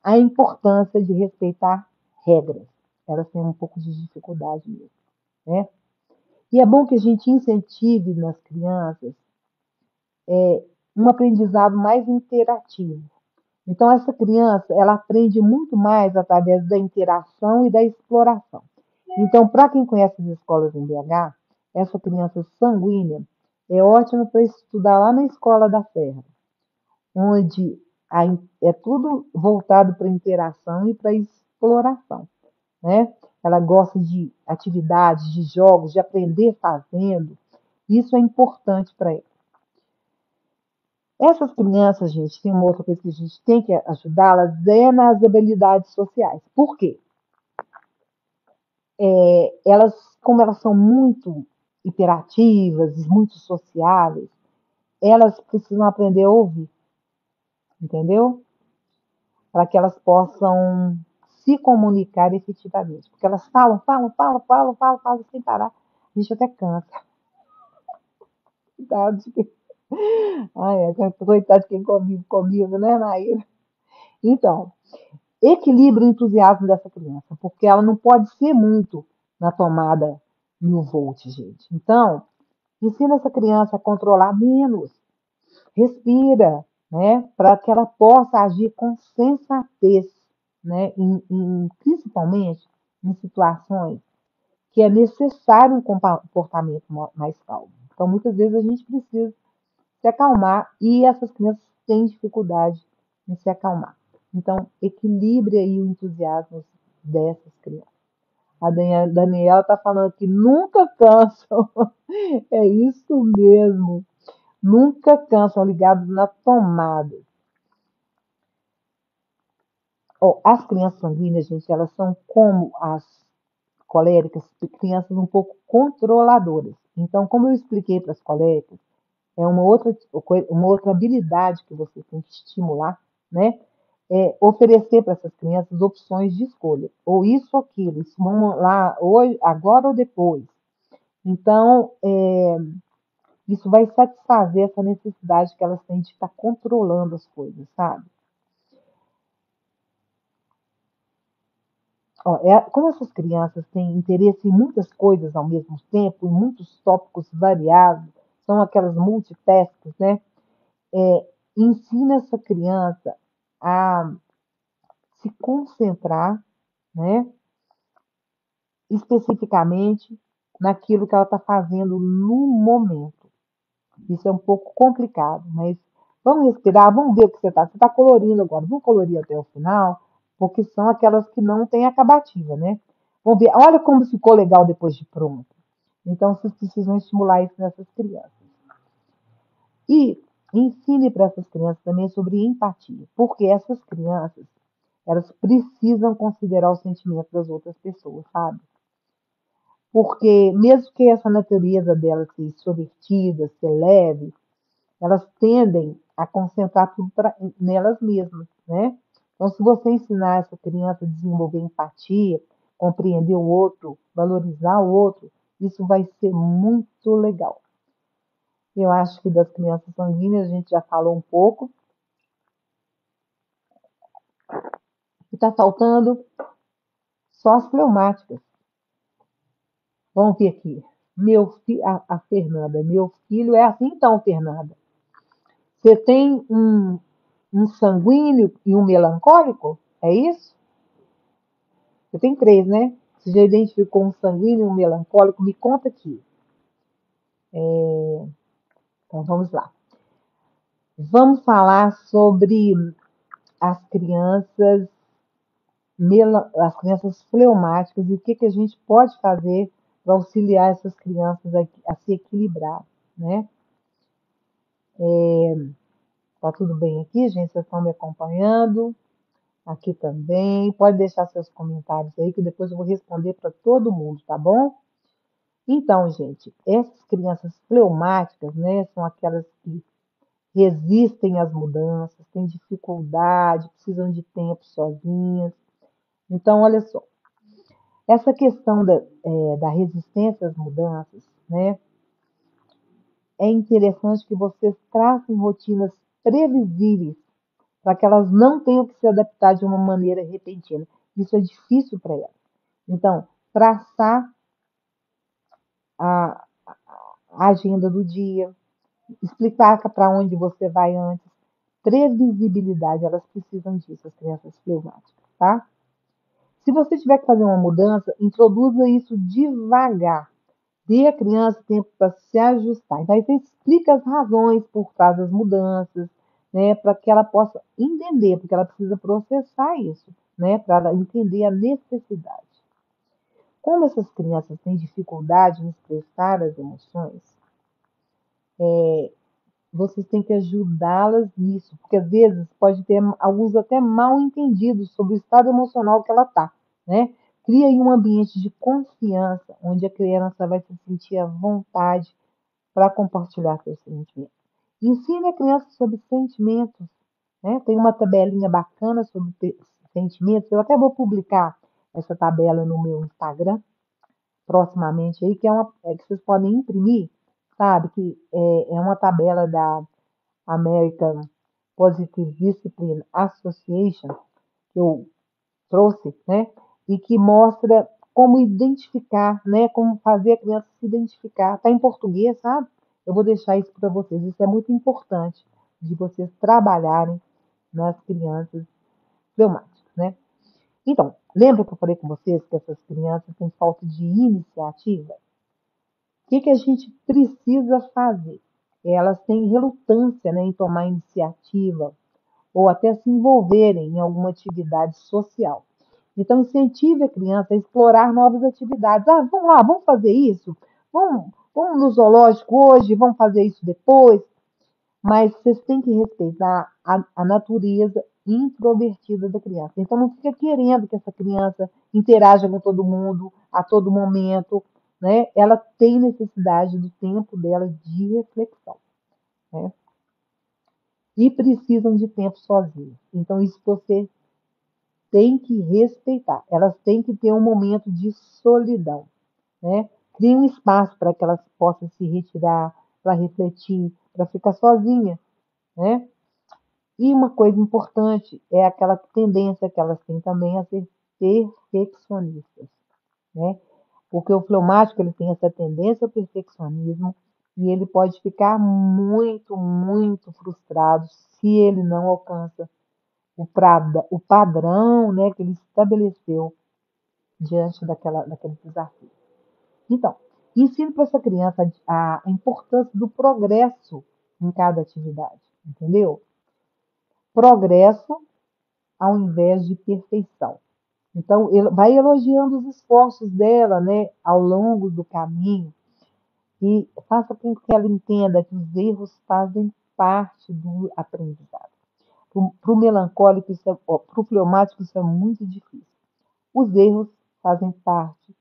a importância de respeitar regras. Elas têm um pouco de dificuldade mesmo, né? E é bom que a gente incentive nas crianças um aprendizado mais interativo. Então, essa criança, ela aprende muito mais através da interação e da exploração. Então, para quem conhece as escolas em BH, essa criança sanguínea é ótima para estudar lá na Escola da Serra, onde é tudo voltado para interação e para exploração, né? Ela gosta de atividades, de jogos, de aprender fazendo. Isso é importante para ela. Essas crianças, gente, tem uma outra coisa que a gente tem que ajudá-las é nas habilidades sociais. Por quê? Elas, como elas são muito hiperativas, muito sociáveis, elas precisam aprender a ouvir, entendeu? Para que elas possam se comunicar efetivamente. Porque elas falam sem parar. A gente até cansa. Coitado de quem, coitado de quem convive comigo, né, Nair? Então, equilíbrio e entusiasmo dessa criança, porque ela não pode ser muito na tomada 1000 volts, gente. Então, ensina essa criança a controlar menos, respira, né, para que ela possa agir com sensatez, né, principalmente em situações que é necessário um comportamento mais calmo. Então, muitas vezes a gente precisa se acalmar e essas crianças têm dificuldade em se acalmar. Então, equilibre aí o entusiasmo dessas crianças. A Daniela está falando que nunca cansam. É isso mesmo. Nunca cansam, ligados na tomada. Oh, as crianças sanguíneas, gente, elas são como as coléricas, crianças um pouco controladoras. Então, como eu expliquei para as coléricas, é uma outra habilidade que você tem que estimular, né? É oferecer para essas crianças opções de escolha, ou isso ou aquilo, isso vamos lá hoje, agora ou depois. Então, isso vai satisfazer essa necessidade que elas têm de estar controlando as coisas, sabe? Ó, como essas crianças têm interesse em muitas coisas ao mesmo tempo, em muitos tópicos variados, são aquelas multitasks, né? Ensina essa criança a se concentrar, né, especificamente naquilo que ela está fazendo no momento. Isso é um pouco complicado, mas vamos respirar, vamos ver o que você está. Você está colorindo agora, vamos colorir até o final, porque são aquelas que não têm acabativa, né? Vamos ver, olha como ficou legal depois de pronto. Então, vocês precisam estimular isso nessas crianças. E ensine para essas crianças também sobre empatia, porque essas crianças, elas precisam considerar o sentimento das outras pessoas, sabe? Porque mesmo que essa natureza delas ser extrovertida, ser leve, elas tendem a concentrar tudo nelas mesmas, né? Então, se você ensinar essa criança a desenvolver empatia, compreender o outro, valorizar o outro, isso vai ser muito legal. Eu acho que das crianças sanguíneas a gente já falou um pouco. E está faltando só as fleumáticas. Vamos ver aqui. A Fernanda, meu filho é assim então, Fernanda. Você tem um sanguíneo e um melancólico? É isso? Você tem três, né? Você já identificou um sanguíneo e um melancólico? Me conta aqui. Então vamos lá. Vamos falar sobre as crianças, as crianças fleumáticas e o que a gente pode fazer para auxiliar essas crianças a se equilibrar, né? Tá tudo bem aqui, gente? Vocês estão me acompanhando? Aqui também. Pode deixar seus comentários aí, que depois eu vou responder para todo mundo, tá bom? Então, gente, essas crianças fleumáticas, né, são aquelas que resistem às mudanças, têm dificuldade, precisam de tempo sozinhas. Então, olha só, Essa questão da resistência às mudanças, né? É interessante que vocês tracem rotinas previsíveis para que elas não tenham que se adaptar de uma maneira repentina. Isso é difícil para elas. Então, traçar a, a agenda do dia, explicar para onde você vai antes, previsibilidade, elas precisam disso, as crianças fleumáticas, tá? Se você tiver que fazer uma mudança, introduza isso devagar. Dê à criança tempo para se ajustar. Então, aí você explica as razões por trás das mudanças, né, para que ela possa entender, porque ela precisa processar isso, né, para ela entender a necessidade. Como essas crianças têm dificuldade em expressar as emoções, vocês têm que ajudá-las nisso, porque às vezes pode ter alguns até mal entendidos sobre o estado emocional que ela está, né? Cria aí um ambiente de confiança, onde a criança vai se sentir à vontade para compartilhar seus sentimentos. Ensine a criança sobre sentimentos, né? Tem uma tabelinha bacana sobre sentimentos. Eu até vou publicar essa tabela no meu Instagram proximamente aí, que vocês podem imprimir, sabe? Que é uma tabela da American Positive Discipline Association, que eu trouxe, né? E que mostra como identificar, né? Como fazer a criança se identificar. Está em português, sabe? Eu vou deixar isso para vocês. Isso é muito importante de vocês trabalharem nas crianças fleumáticas, né? Então, lembra que eu falei com vocês que essas crianças têm falta de iniciativa? Que a gente precisa fazer? Elas têm relutância, né, em tomar iniciativa ou até se envolverem em alguma atividade social. Então, incentive a criança a explorar novas atividades. Ah, vamos lá, vamos fazer isso? Vamos no zoológico hoje, vamos fazer isso depois. Mas vocês têm que respeitar a natureza introvertida da criança. Então, não fica querendo que essa criança interaja com todo mundo a todo momento, né? Ela tem necessidade do tempo dela de reflexão, né? E precisam de tempo sozinhas. Então, isso você tem que respeitar. Elas têm que ter um momento de solidão, né? Crie um espaço para que elas possam se retirar, para refletir, para ficar sozinha, né? E uma coisa importante é aquela tendência que elas têm também a ser perfeccionistas, né? Porque o fleumático ele tem essa tendência ao perfeccionismo e ele pode ficar muito, muito frustrado se ele não alcança o padrão, né, que ele estabeleceu diante daquele desafio. Então, ensine para essa criança a importância do progresso em cada atividade, entendeu? Progresso ao invés de perfeição. Então, ele vai elogiando os esforços dela, né, ao longo do caminho e faça com que ela entenda que os erros fazem parte do aprendizado. Para o melancólico, para o fleumático, isso é muito difícil. Os erros fazem parte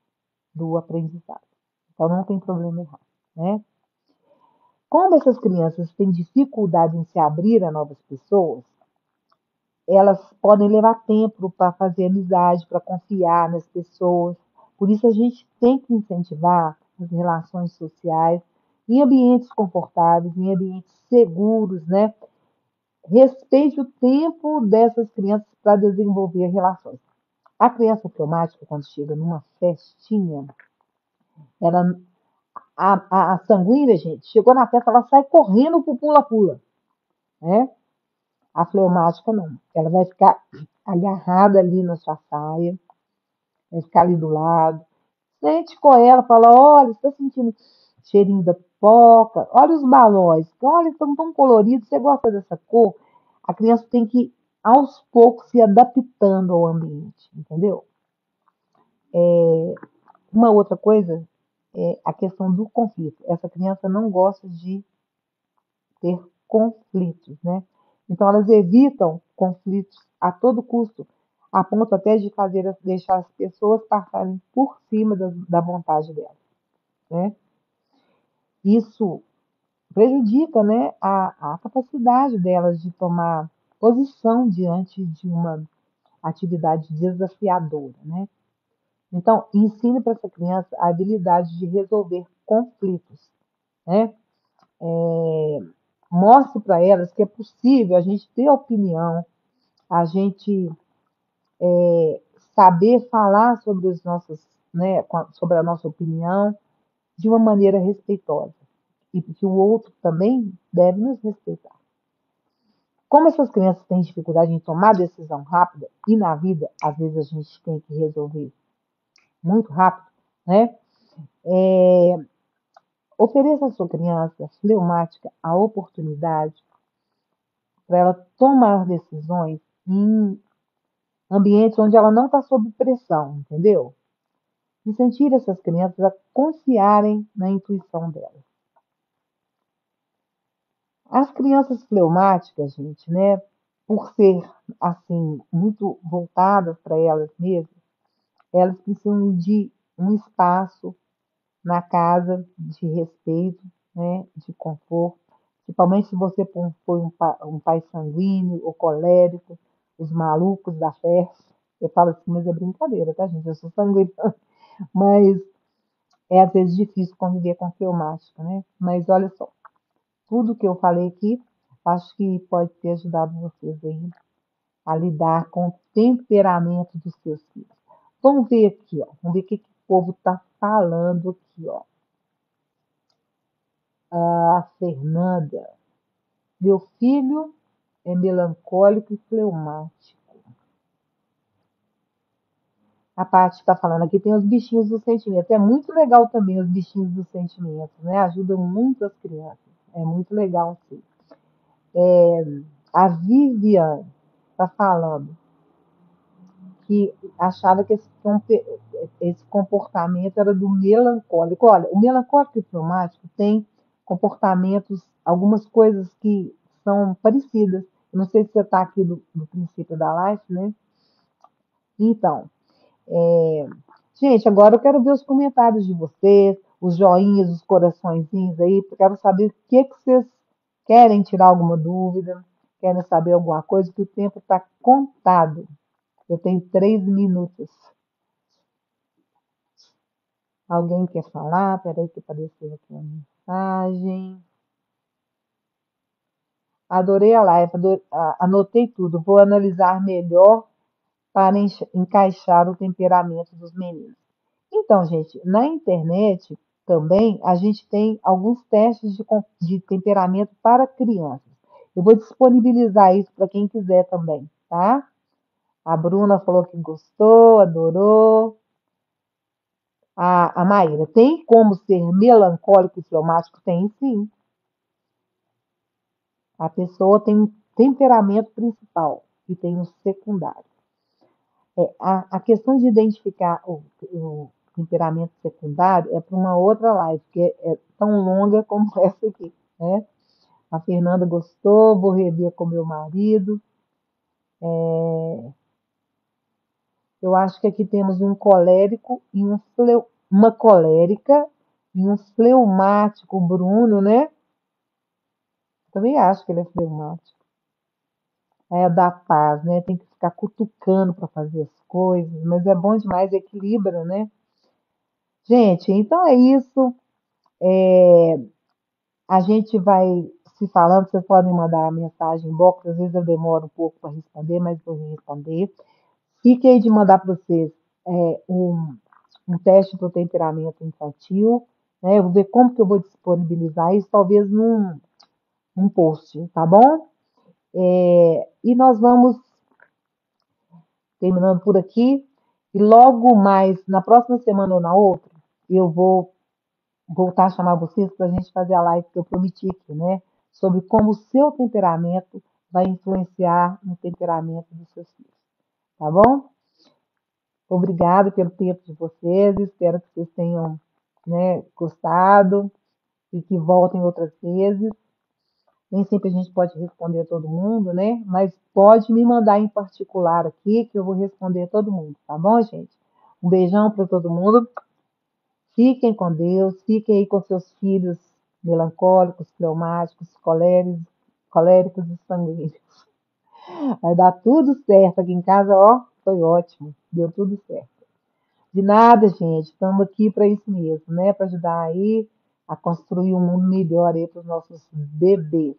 do aprendizado. Então, não tem problema errar, né? Como essas crianças têm dificuldade em se abrir a novas pessoas, elas podem levar tempo para fazer amizade, para confiar nas pessoas. Por isso, a gente tem que incentivar as relações sociais em ambientes confortáveis, em ambientes seguros, né? Respeite o tempo dessas crianças para desenvolver relações. A criança traumática, quando chega numa festinha, ela, a sanguínea, gente, chegou na festa, ela sai correndo pro pula-pula, né? A fleumática não. Ela vai ficar agarrada ali na sua saia, vai ficar ali do lado. Sente com ela, fala, olha, você está sentindo cheirinho da pipoca? Olha os balões, olha, estão tão coloridos, você gosta dessa cor? A criança tem que, aos poucos, se adaptando ao ambiente, entendeu? Uma outra coisa é a questão do conflito. Essa criança não gosta de ter conflitos, né? Então, elas evitam conflitos a todo custo, a ponto até de deixar as pessoas passarem por cima da vontade delas, né? Isso prejudica, né, a capacidade delas de tomar posição diante de uma atividade desafiadora, né? Então, ensine para essa criança a habilidade de resolver conflitos, né? Mostre para elas que é possível a gente ter opinião, a gente saber falar sobre os nossos, né, sobre a nossa opinião de uma maneira respeitosa e que o outro também deve nos respeitar. Como essas crianças têm dificuldade em tomar decisão rápida e na vida às vezes a gente tem que resolver muito rápido, né? Ofereça à sua criança fleumática a oportunidade para ela tomar decisões em ambientes onde ela não está sob pressão, entendeu? Incentive essas crianças a confiarem na intuição delas. As crianças fleumáticas, gente, né, por ser assim muito voltadas para elas mesmas, elas precisam de um espaço na casa de respeito, né, de conforto, principalmente se você foi um pai sanguíneo ou colérico, os malucos da festa. Eu falo assim, mas é brincadeira, tá, gente? Eu sou sanguínea, mas é às vezes difícil conviver com fleumática, né? Mas olha só, tudo que eu falei aqui, acho que pode ter ajudado vocês aí a lidar com o temperamento dos seus filhos. Vamos ver aqui, ó. Vamos ver o que o povo está falando aqui, ó. A Fernanda. Meu filho é melancólico e fleumático. A Paty está falando aqui, tem os bichinhos dos sentimentos. É muito legal também os bichinhos dos sentimentos, né? Ajudam muito as crianças. É muito legal, sim. A Vivian está falando que achava que esse comportamento era do melancólico. Olha, o melancólico e o fleumático tem comportamentos, algumas coisas que são parecidas. Não sei se você está aqui do princípio da live, né? Então, gente, agora eu quero ver os comentários de vocês, os joinhas, os coraçõezinhos aí, porque eu quero saber o que que vocês querem tirar alguma dúvida, querem saber alguma coisa, que o tempo está contado. Eu tenho 3 minutos. Alguém quer falar? Peraí que apareceu aqui uma mensagem. Adorei a live, anotei tudo. Vou analisar melhor para encaixar o temperamento dos meninos. Então, gente, na internet também a gente tem alguns testes de temperamento para crianças. Eu vou disponibilizar isso para quem quiser também, tá? A Bruna falou que gostou, adorou. A Maíra, tem como ser melancólico e fleumático? Tem sim. A pessoa tem um temperamento principal e tem um secundário. A questão de identificar o temperamento secundário é para uma outra live, que é tão longa como essa aqui, né? A Fernanda gostou, vou rever com meu marido. Eu acho que aqui temos um colérico e uma colérica e um fleumático, o Bruno, né? Também acho que ele é fleumático. É da paz, né? Tem que ficar cutucando para fazer as coisas, mas é bom demais, equilibra, né? Gente, então é isso. A gente vai se falando, vocês podem mandar a mensagem em box, às vezes eu demoro um pouco para responder, mas vou responder. Fiquei de mandar para vocês um teste para o temperamento infantil, né? Eu vou ver como que eu vou disponibilizar isso, talvez num post, tá bom? E nós vamos terminando por aqui. E logo mais, na próxima semana ou na outra, eu vou voltar a chamar vocês para a gente fazer a live que eu prometi aqui, né? Sobre como o seu temperamento vai influenciar no temperamento dos seus filhos. Tá bom? Obrigado pelo tempo de vocês. Espero que vocês tenham, né, gostado e que voltem outras vezes. Nem sempre a gente pode responder a todo mundo, né? Mas pode me mandar em particular aqui que eu vou responder a todo mundo, tá bom, gente? Um beijão para todo mundo. Fiquem com Deus, fiquem aí com seus filhos melancólicos, fleumáticos, coléricos e sanguíneos. Vai dar tudo certo aqui em casa, ó, foi ótimo, deu tudo certo. De nada, gente. Estamos aqui para isso mesmo, né? Para ajudar aí a construir um mundo melhor aí para os nossos bebês.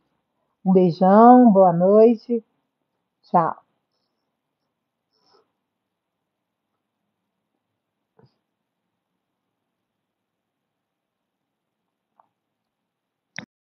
Um beijão, boa noite. Tchau.